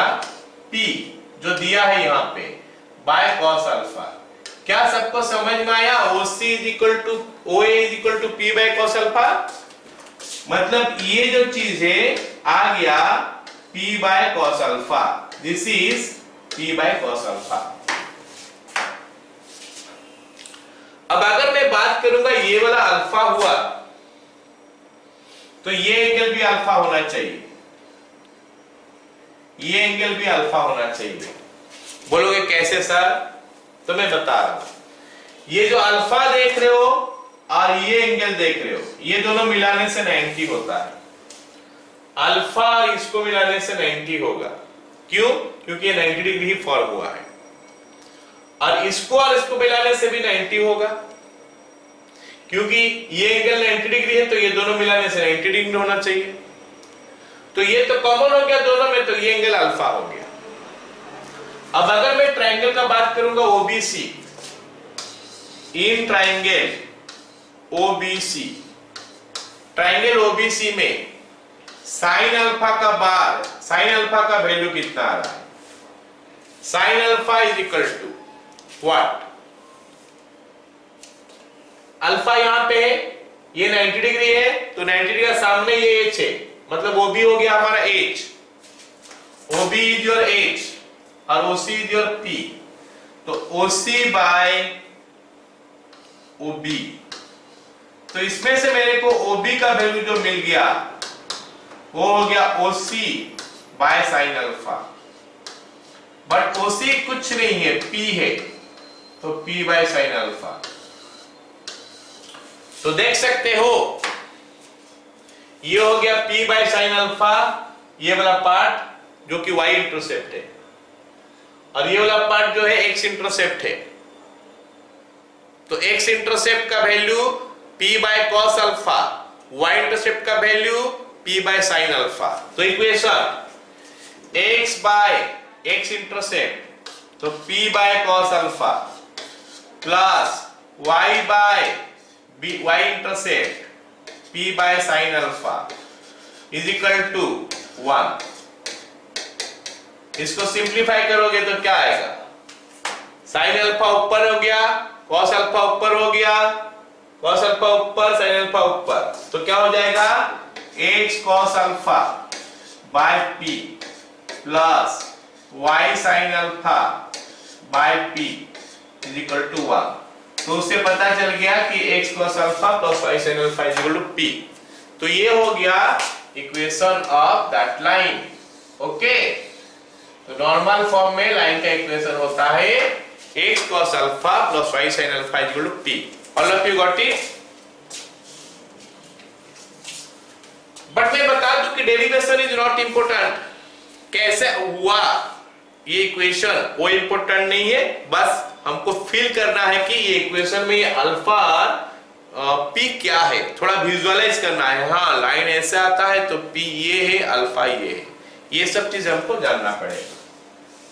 P जो दिया है यहाँ पे बाय कॉस अल्फा। क्या सबको समझ में आया? OC is equal to OA is equal to P by cos alpha. मतलब ये जो चीज है आ गया P by cos alpha, this is P by cos alpha. अब अगर मैं बात करूंगा ये वाला अल्फा हुआ तो ये एंगल भी अल्फा होना चाहिए, ये एंगल भी अल्फा होना चाहिए। बोलोगे कैसे सर? तो मैं बता रहा हूं। ये जो अल्फा देख रहे हो और ये एंगल देख रहे हो, ये दोनों मिलाने से 90 होता है। अल्फा और इसको मिलाने से 90 होगा। क्यों? क्योंकि ये 90 डिग्री ही फॉर्म हुआ है, और इसको मिलाने से भी 90 होगा, क्योंकि ये एंगल 90 डिग्री है तो ये दोनों मिलाने से 90 डिग्री होना चाहिए। तो ये तो कॉमन हो गया दोनों में, तो ये एंगल अल्फा हो गया। अब अगर मैं ट्रायंगल का बात करूंगा OBC, in triangle OBC, triangle OBC में साइन अल्फा का वैल्यू कितना आ रहा है? Sine alpha is equal to what? Alpha यहां पे है, ये 90 डिग्री है, तो 90 डिग्री का सामने ये h है, मतलब OB हो गया हमारा h, OB is your h और OC इज योर P। तो OC बाय OB, तो इसमें से मेरे को OB का वैल्यू जो मिल गया वो हो गया OC bye sine alpha, but OC कुछ नहीं है, P है, तो P बाय साइन अल्फा। तो देख सकते हो ये हो गया P बाय साइन अल्फा, ये वाला पार्ट जो कि y इंटरसेप्ट है, और ये वाला पार्ट जो है x इंटरसेप्ट है। तो x इंटरसेप्ट का value P by cos alpha, y intercept का value P by sine alpha. तो equation x by x intercept, तो P by cos alpha plus y by y intercept P by sine alpha is equal to 1। इसको simplify करोगे तो क्या आएगा? Sign alpha ऊपर हो गया, कॉस अल्फा ऊपर हो गया, कॉस अल्फा ऊपर, साइन अल्फा ऊपर, तो क्या हो जाएगा? x cos alpha by P plus y sine alpha by P is equal to 1। तो उससे पता चल गया कि x cos alpha plus y sin alpha is equal to P। तो ये हो गया equation of that line. Okay, तो नॉर्मल फॉर्म में लाइन का इक्वेशन होता है x cos alpha plus y sin alpha is equal to P। All of you got it? But मैं बता दूं कि डेरिवेशन इज नॉट इंपोर्टेंट। कैसे हुआ ये इक्वेशन वो इंपोर्टेंट नहीं है, बस हमको फील करना है कि ये इक्वेशन में ये अल्फा और P क्या है, थोड़ा विजुअलाइज करना है। हाँ, लाइन ऐसे आता है तो P ये है, अल्फा ये है, ये सब चीज हमको जानना पड़ेगा।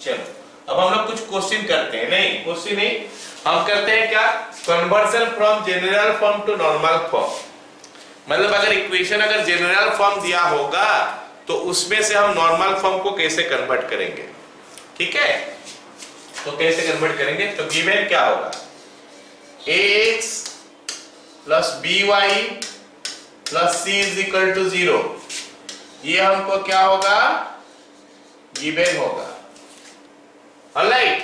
चलो अब हम लोग कुछ क्वेश्चन करते हैं। नहीं, क्वेश्चन नहीं, हम करते हैं क्या? Conversion from general form to normal form. मतलब अगर इक्वेशन अगर जनरल फॉर्म दिया होगा तो उसमें से हम नॉर्मल फॉर्म को कैसे कन्वर्ट करेंगे। ठीक है, तो कैसे कन्वर्ट करेंगे? तो गिवन क्या होगा? ax plus by plus c is equal to 0। ये हमको क्या होगा? गिवन होगा। ऑलराइट,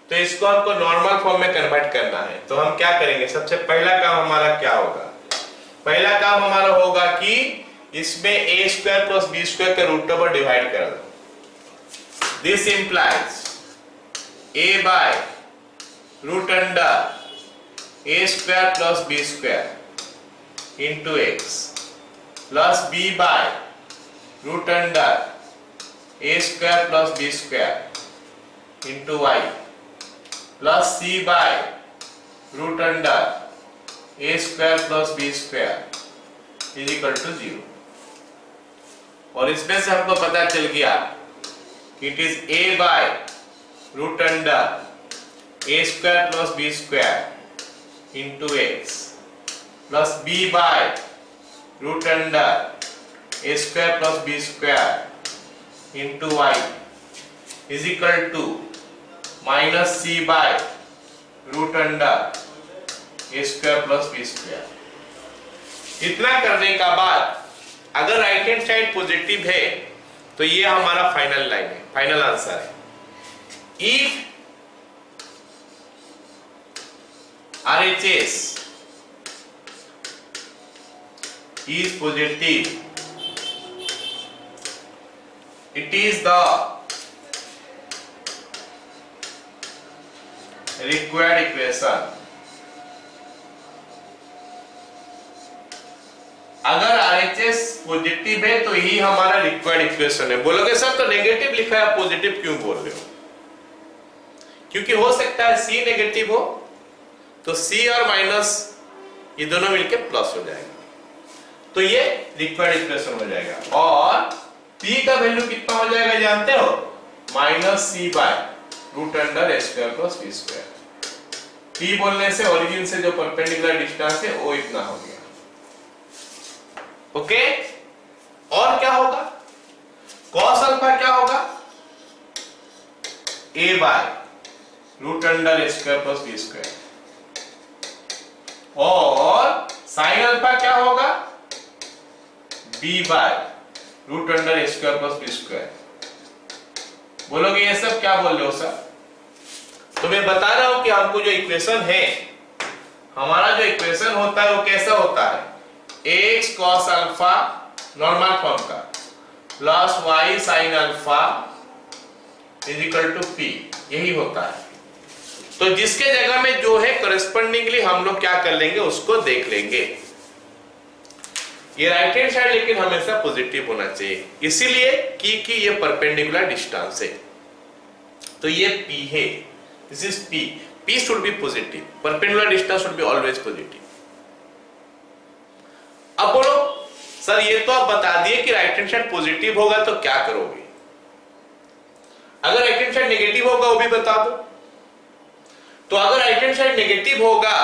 तो इसको हमको नॉर्मल फॉर्म में कन्वर्ट करना है। तो हम क्या करेंगे? सबसे पहला काम हमारा क्या होगा? पहला काम हमारा होगा कि इसमें a square plus b square का रूट ओवर डिवाइड कर दो। This implies a by root under a square plus b square into x plus b by root under a square plus b square into Y plus C by root under A square plus B square is equal to 0। और इसमें से हमको पता चल गया कि it is A by root under A square plus B square into X plus B by root under A square plus B square into Y is equal to minus C by root under A square plus B square. इतना करने का बाद अगर right hand side positive है तो ये हमारा final line है, फाइनल आंसर है। If RHS is positive, it is the required equation। अगर RHS पॉजिटिव है तो यही हमारा रिक्वायर्ड इक्वेशन है। बोलोगे सर तो नेगेटिव लिखा है, पॉजिटिव क्यों बोल रहे हो? क्योंकि हो सकता है C नेगेटिव हो तो C और माइनस ये दोनों मिलके प्लस हो जाएगा, तो ये रिक्वायर्ड इक्वेशन हो जाएगा। और P का वैल्यू कितना हो जाएगा जानते हो? Minus C by root under A square plus B square. P बोलने से ओरिजिन से जो परपेंडिकुलर डिस्टेंस है वो इतना हो गया। ओके और क्या होगा? कॉस अल्फा क्या होगा? A by root under A square plus B square. और साइन अल्फा क्या होगा? B by root under A square plus B square. बोलोगे ये सब क्या बोल रहे हो सर? तो मैं बता रहा हूं कि हमको जो इक्वेशन है, हमारा जो इक्वेशन होता है वो कैसा होता है? x cos alpha normal form का plus y sin alpha is equal to p, यही होता है। तो जिसके जगह में जो है करस्पॉन्डिंगली हम लोग क्या कर लेंगे उसको देख लेंगे। ये राइट हैंड साइड लेकिन हमेशा पॉजिटिव होना चाहिए, इसीलिए कि ये परपेंडिकुलर डिस्टेंस है। तो ये p है, this is p, p should be positive, perpendicular distance should be always positive. अब बोलो सर ये तो आप बता दिए कि राइट हैंड साइड पॉजिटिव होगा तो क्या करोगे? अगर राइट हैंड साइड नेगेटिव होगा वो भी बता दो। तो अगर राइट हैंड साइड नेगेटिव होगा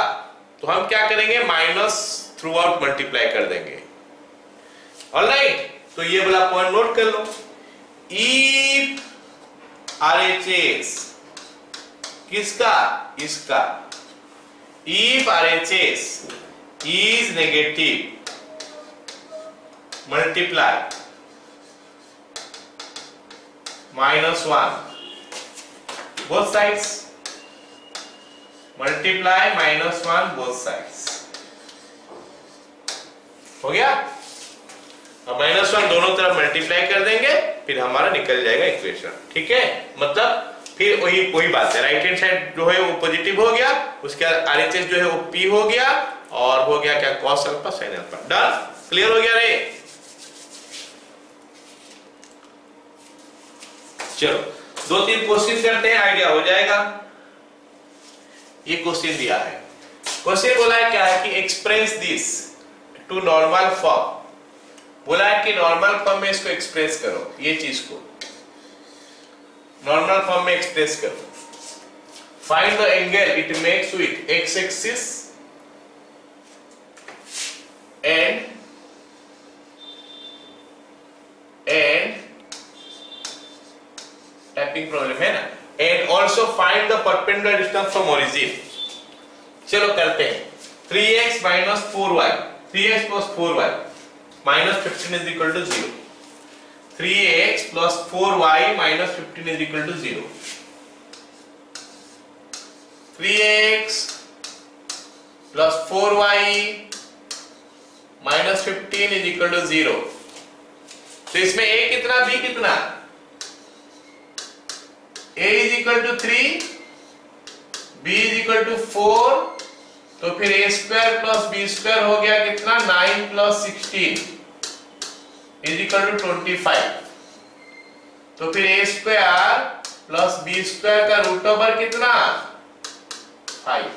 तो हम क्या करेंगे? माइनस थ्रू आउट मल्टीप्लाई कर देंगे। ऑलराइट, तो ये वाला पॉइंट नोट कर लो। इफ RHS किसका? इसका। If RHS is negative, multiply -1 both sides, multiply -1 both sides। हो गया? अब -1 दोनों तरफ मल्टीप्लाई कर देंगे, फिर हमारा निकल जाएगा इक्वेशन। ठीक है, मतलब फिर वही बात है, राइट हैंड साइड जो है वो पॉजिटिव हो गया, उसके बाद RHS जो है वो P हो गया, और हो गया क्या? cos alpha sin alpha. Done, clear हो गया रे? चलो 2-3 क्वेश्चन करते हैं, आइडिया हो जाएगा। ये क्वेश्चन दिया है, क्वेश्चन बोला है क्या है कि express this to normal form. बोला है कि नॉर्मल फॉर्म में इसको एक्सप्रेस करो, ये चीज को नॉर्मल फॉर्म में एक्सप्रेस करो। Find the angle it makes with x axis and typing problem है ना, and also find the perpendicular distance from origin। चलो करते हैं। 3x minus 4y, 3x plus 4y minus 15 is equal to 0। 3x plus 4y minus 15 is equal to 0। 3x plus 4y minus 15 is equal to 0। तो इसमें a कितना, b कितना? a is equal to 3, b is equal to 4, तो फिर a square plus b square हो गया कितना? 9 plus 16 is equal to 25। तो फिर a square plus B square का रूट ओवर कितना 5।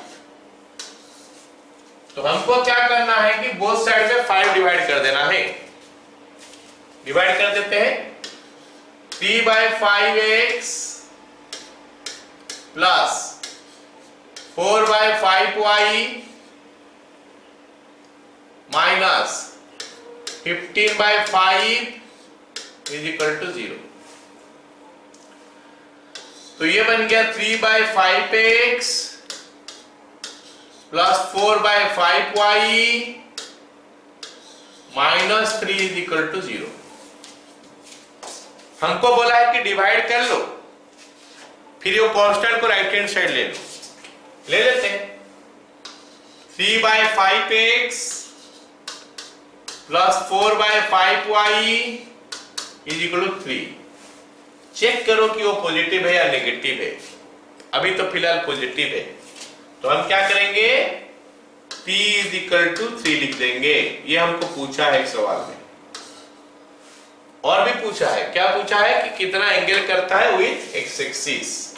तो हमको क्या करना है कि बोथ साइड में 5 डिवाइड कर देना है। डिवाइड कर देते हैं 3/5x plus 4/5y minus 15/5 is equal to 0। तो ये बन गया 3/5x plus 4/5y minus 3 is equal to 0। हमको बोला है कि डिवाइड कर लो, फिर ये कांस्टेंट को राइट हैंड साइड ले लो। ले लेते हैं 3/5x plus 4/5y is equal to 3। Check करो कि वो पॉजिटिव है या नेगेटिव है। अभी तो फिलहाल पॉजिटिव है, तो हम क्या करेंगे p इज इक्वल टू 3 लिख देंगे। ये हमको पूछा है एक सवाल में, और भी पूछा है। क्या पूछा है कि कितना एंगल करता है विथ एक्स एक्सिस।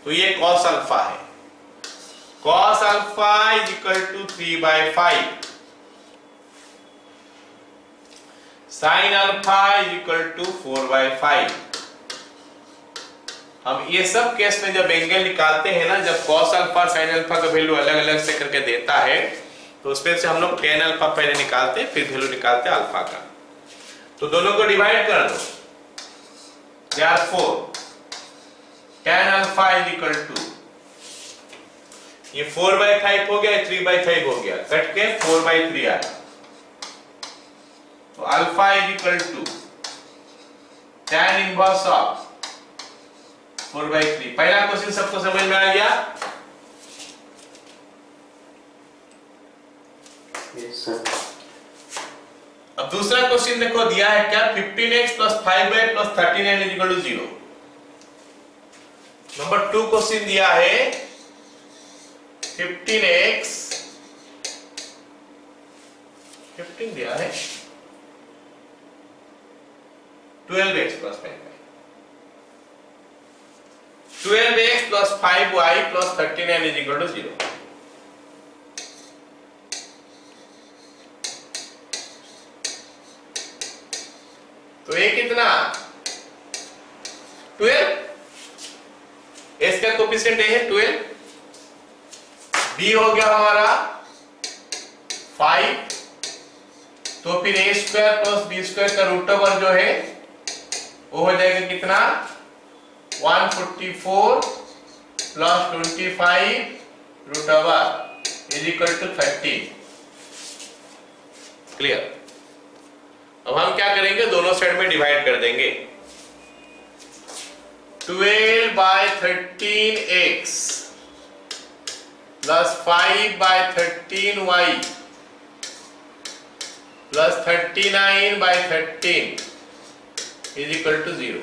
तो ये cos अल्फा है। cos alpha is equal to 3/5। sin alpha is equal to 4/5। हम ये सब केस में जब एंगल निकालते हैं ना, जब cos अल्फा sin अल्फा का वैल्यू अलग अलग से करके देता है, तो उसमें से हम लोग tan अल्फा पहले निकालते हैं, फिर वैल्यू निकालते हैं अल्फा का। तो दोनों को डिवाइड कर दो। Therefore tan alpha is equal to, ये 4/5 हो गया, 3/5 हो गया, कट के 4/3 आया। तो alpha is equal to tan inverse of 4/3। पहला क्वेश्चन सबको समझ में आ गया? Yes sir. अब दूसरा क्वेश्चन देखो दिया है क्या, 15x plus 5y plus 39 is equal to 0। Number 2 question दिया है 15x 15 दिया है 12x plus 5y, 12x plus 5y plus 39 is equal to 0। तो ये कितना 12, s का कोफिशिएंट है 12, b हो गया हमारा 5, तो फिर a square plus b square का रूट ओवर जो है वो हो जाएगा कितना 144 plus 25 root over is equal to 30। Clear? अब हम क्या करेंगे, दोनों साइड में डिवाइड कर देंगे। 12/13x plus 5/13y plus 39/13 is equal to 0।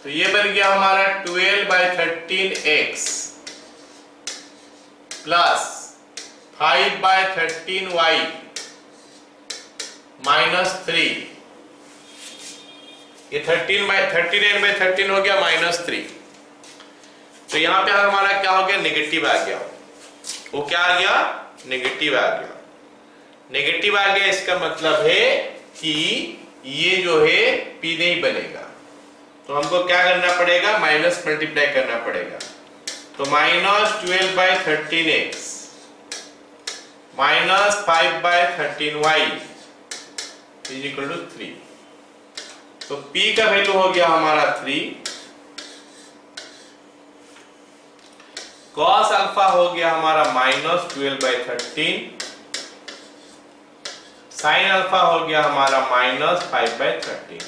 तो ये बन गया हमारा 12/13x प्लस 5/13y माइनस 3। ये 39/13 हो गया माइनस 3। तो यहां पे हमारा क्या हो गया, नेगेटिव आ गया। वो क्या आ गया, नेगेटिव आ गया। नेगेटिव आ गया, इसका मतलब है कि ये जो है p नहीं बनेगा। तो हमको क्या करना पड़ेगा, माइनस मल्टीप्लाई करना पड़ेगा। तो minus 12/13x minus 5/13y is equal to 3। तो p का वैल्यू हो गया हमारा 3, cos अल्फा हो गया हमारा माइनस 12/13, sin अल्फा हो गया हमारा माइनस 5/13।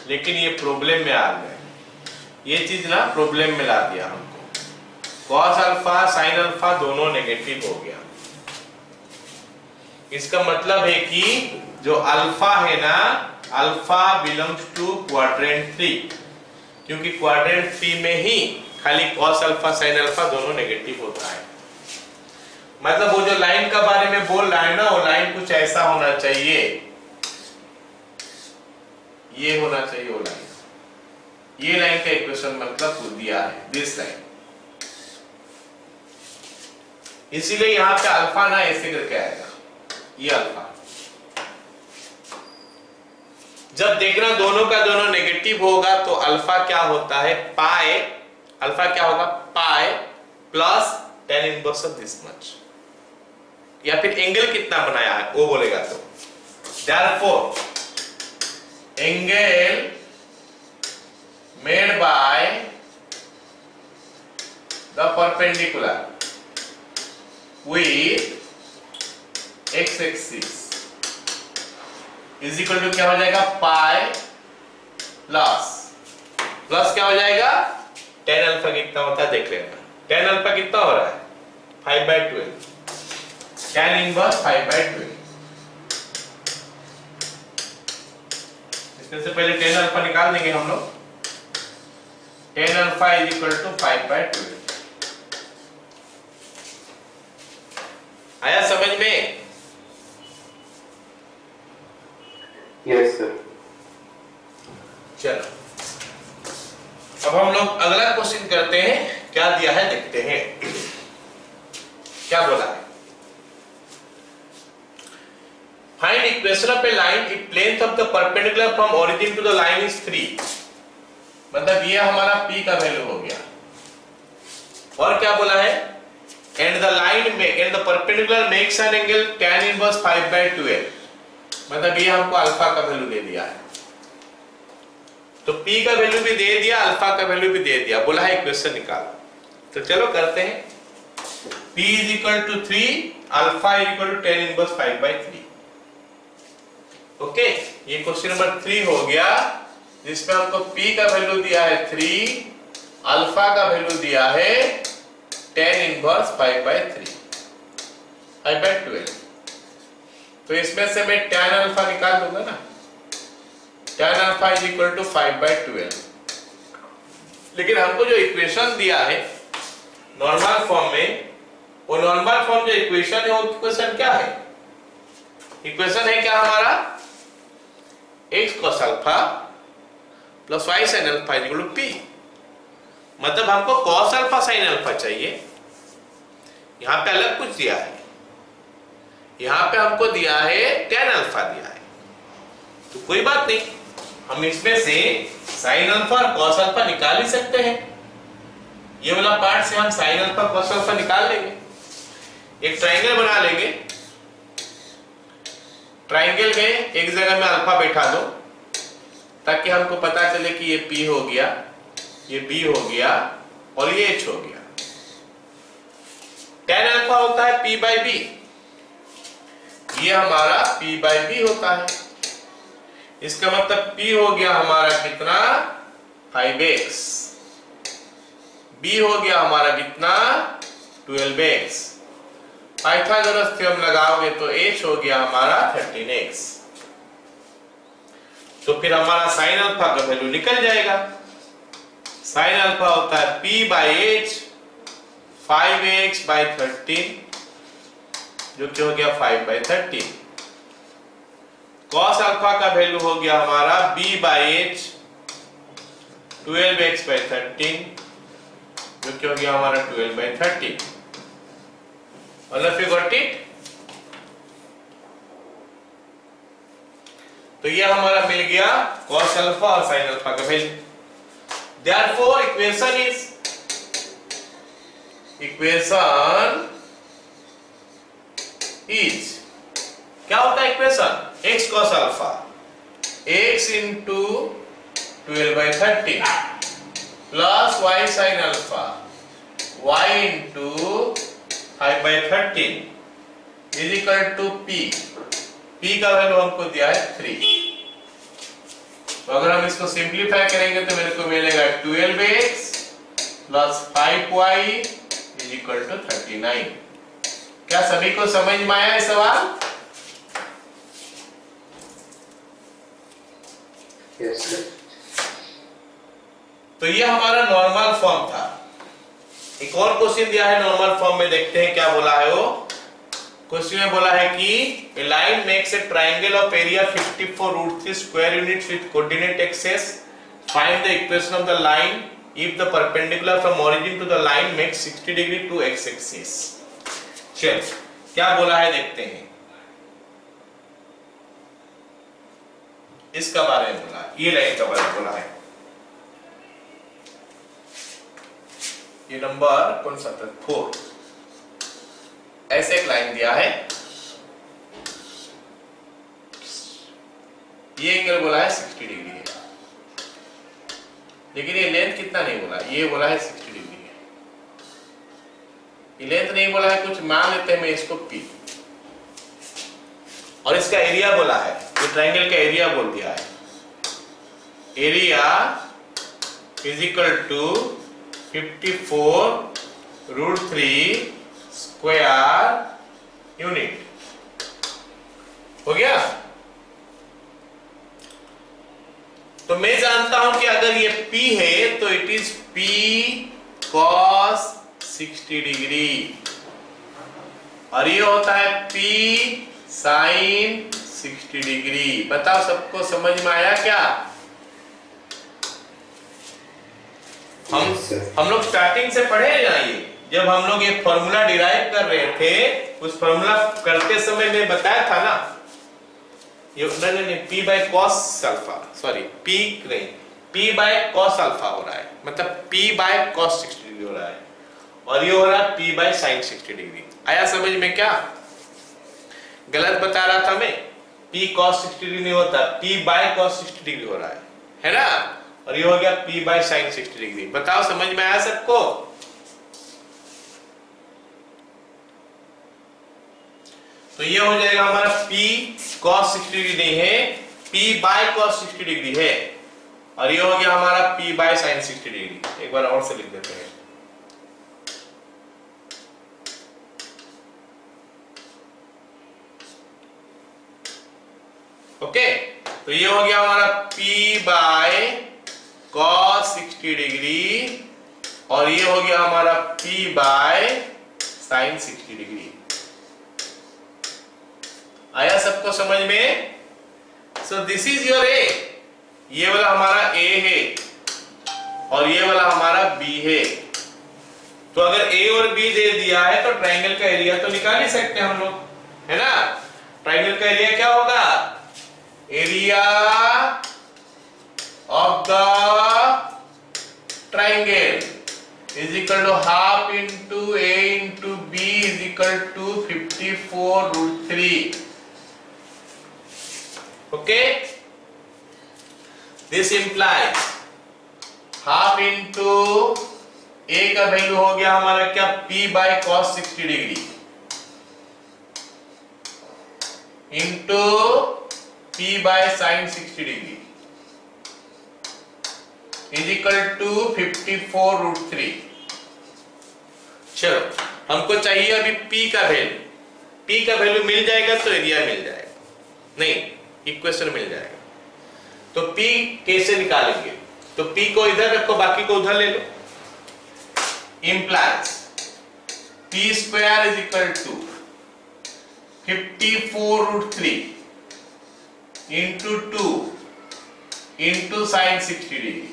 लेकिन ये प्रॉब्लम में आ गया, ये चीज ना प्रॉब्लम में ला दिया हमको। cos अल्फा sin अल्फा दोनों नेगेटिव हो गया। इसका मतलब है कि जो अल्फा है ना, अल्फा बिलोंग्स टू क्वाड्रेंट 3, क्योंकि क्वाड्रेंट 3 में ही खाली cos अल्फा sin अल्फा दोनों नेगेटिव होता है। मतलब वो जो लाइन का बारे में बोल रहा है ना, वो लाइन कुछ ऐसा होना चाहिए, ये होना चाहिए वो लाइन। ये लाइन का इक्वेशन मतलब दिया है, दिस लाइन। इसीलिए यहाँ पे अल्फा ना ऐसे करके आएगा, ये अल्फा। जब देखना दोनों का दोनों नेगेटिव होगा तो अल्फा क्या होता है, पाई, अल्फा क्या होगा, pi plus tan inverse of this much, या फिर एंगल कितना बनाया है वो बोलेगा। तो therefore angle made by the perpendicular with x axis is equal to क्या हो जाएगा, पाई प्लस क्या हो जाएगा, tan अल्फा कितना होता है देख लेना। tan अल्फा कितना हो रहा है, 5/12, tan इनवर्स 5/12। इसमें से पहले tan अल्फा निकाल देंगे हम लोग। tan alpha is equal to 5/12। आया समझ में? Yes sir. चलो अब हम लोग अगला क्वेश्चन करते हैं, क्या दिया है देखते हैं। क्या बोला है, find equation of a line if length of the perpendicular from origin to the line is 3। मतलब ये हमारा p का वैल्यू हो गया। और क्या बोला है, and the line and the perpendicular makes an angle tan inverse 5/12। मतलब ये हमको अल्फा का वैल्यू दे दिया है, तो p का वैल्यू भी दे दिया, अल्फा का वैल्यू भी दे दिया, बोला है इक्वेशन निकाल। तो चलो करते हैं। p is equal to 3, alpha is equal to tan inverse 5/3। Okay, ये क्वेश्चन नंबर 3 हो गया, जिसमें हमको p का वैल्यू दिया है 3, अल्फा का वैल्यू दिया है tan इनवर्स 5/3, 5/12। तो इसमें से मैं tan अल्फा निकाल दूंगा ना, tan alpha is equal to 5/12। लेकिन हमको जो इक्वेशन दिया है नॉर्मल फॉर्म में, वो नॉर्मल फॉर्म जो इक्वेशन है वो इक्वेशन क्या है, इक्वेशन है क्या हमारा, x cos alpha plus y sin alpha is equal to p। मतलब हमको cos अल्फा sin अल्फा चाहिए। यहां पे अलग कुछ दिया है, यहां पे हमको दिया है tan अल्फा दिया है। तो कोई बात नहीं, हम इसमें से sin अल्फा और cos अल्फा निकाल ही सकते हैं। ये वाला पार्ट से हम sin अल्फा cos अल्फा निकाल लेंगे। एक ट्रायंगल बना लेंगे, ट्रायंगल में एक जगह में अल्फा बैठा दो, ताकि हमको पता चले कि ये p हो गया, ये b हो गया और ये h हो गया। tan अल्फा होता है p/b, ये हमारा p/b होता है। इसका मतलब p हो गया हमारा कितना, 5x, b हो गया हमारा कितना, 12x। पाइथागोरस थ्योरम लगाओगे तो h हो गया हमारा 13x। तो फिर हमारा sin अल्फा का वैल्यू निकल जाएगा। sin अल्फा होता है p/h 5x/13, जो कि हो गया 5/13। cos अल्फा का वैल्यू हो गया हमारा b/h 12x/13, जो कि हो गया हमारा 12/13। All of you got it? तो ये हमारा मिल गया cos अल्फा और sin अल्फा का वैल्यू। Therefore equation is क्या होता है equation, x cos alpha x into 12/13 plus y sin alpha y into 5/13 is equal to p। p का वैल्यू हमको दिया है 3। तो अगर हम इसको सिंपलीफाई करेंगे तो मेरे को मिलेगा 12x plus 5y is equal to 39। क्या सभी को समझ में आया है सवाल? Yes sir. तो ये हमारा नॉर्मल फॉर्म था। एक और क्वेश्चन दिया है नॉर्मल फॉर्म में, देखते हैं क्या बोला है वो। क्वेश्चन में बोला है कि a line makes a triangle of area 54√3 square units with coordinate axes Find the equation of the line if the perpendicular from origin to the line makes 60 degree to x axis. चल क्या बोला है देखते हैं। इसका बारे में बोला, ये लाइन का बारे में बोला है। ये नंबर कौन सा था? 4। ऐसे एक लाइन दिया है, ये एंगल बोला है 60 डिग्री है, लेकिन ये लेंथ कितना नहीं बोला, ये बोला है 60 डिग्री है। ये लेंथ नहीं बोला है, कुछ मान लेते हैं मैं इसको P, और इसका एरिया बोला है, ये ट्रायंगल का एरिया बोल दिया है। Area is equal to 54√3 square unit. हो गया? तो मैं जानता हूं कि अगर ये P है तो it is P cos 60 degree, और ये होता है P sin 60 डिग्री। बताओ सबको समझ में आया क्या? हम लोग स्टार्टिंग से पढ़े हैं ना, ये जब हम लोग ये फॉर्मूला डिराइव कर रहे थे, उस फॉर्मूला करते समय मैं बताया था ना, ये नहीं P बाय cos अल्फा, सॉरी P नहीं, P बाय cos अल्फा हो रहा है, मतलब P बाय cos 60 डिग्री हो रहा है, और ये हो रहा है P बाय sin 60 डिग्री। आया समझ में क्या? गलत बता रहा था मैं, P cos 60 डिग्री नहीं होता, P बाय cos 60 डिग्री हो रहा है ना, और ये हो गया P बाय sin 60 डिग्री। बताओ समझ में आया सबको? तो ये हो जाएगा हमारा P cos 60 डिग्री नहीं है, P बाय cos 60 डिग्री है, और ये हो गया हमारा P बाय sin 60 डिग्री। एक बार और से लिख देते हैं। ओके, तो ये हो गया हमारा P बाय cos 60 डिग्री, और ये हो गया हमारा P बाय sin 60 डिग्री। आया सबको समझ में? So this is your A, ये वाला हमारा A है, और ये वाला हमारा B है। तो अगर A और B दे दिया है तो ट्रायंगल का एरिया तो निकाल ही सकते हैं हम लोग, है ना? ट्रायंगल का एरिया क्या होगा? Area of the triangle is equal to half into A into B is equal to 54√3. Okay, this implies half into A का वैल्यू हो गया हमारा क्या? P by cos 60 degree into P by sin 60 degree is equal to 54√3। चलो, हमको चाहिए अभी P का वैल्यू। P का वैल्यू मिल जाएगा तो एरिया मिल जाएगा, नहीं इक्वेशन मिल जाएगा। तो P कैसे निकालेंगे? तो P को इधर रखो, बाकी को उधर ले लो। implies P square is equal to 54√3 into 2 into sin 60 degree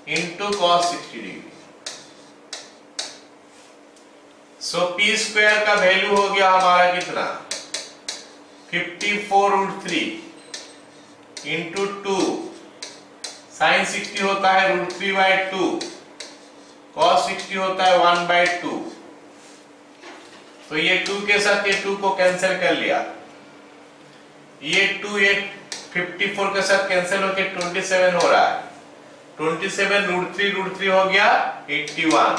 into cos 60 degree। So P square का वैल्यू हो गया हमारा कितना? 54√3 into 2, sin 60 होता है √3/2, cos 60 होता है 1/2। तो ये 2 के साथ ये 2 को कैंसिल कर लिया, ये 2 ये 54 के साथ कैंसिल होके 27 हो रहा है, 27 √3 हो गया 81।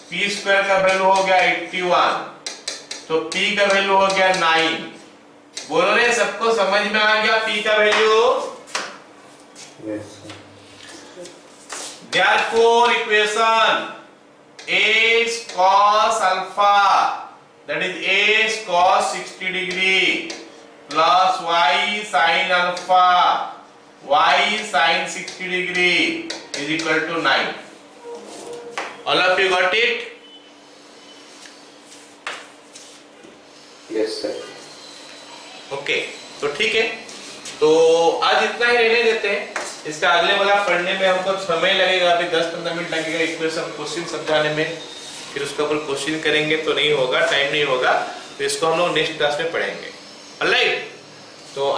P स्क्वायर का वैल्यू हो गया 81, तो P का वैल्यू हो गया 9। बोलो रे, सबको समझ में आ गया P का value? Yes, sir. Therefore equation A cos alpha, that is A cos 60 degree plus Y sin alpha, Y sin 60 degree is equal to 9. All of you got it? Yes, sir. Okay, तो ठीक है, तो आज इतना ही रहने देते हैं। इसका अगले वाला पढ़ने में हमको समय लगेगा, अभी 10-15 मिनट लगेगा इक्वेशन क्वेश्चन समझाने में, फिर उसका ऊपर क्वेश्चन करेंगे तो नहीं होगा, टाइम नहीं होगा, तो इसको हम लोग नेक्स्ट क्लास में पढ़ेंगे। ऑलराइट, तो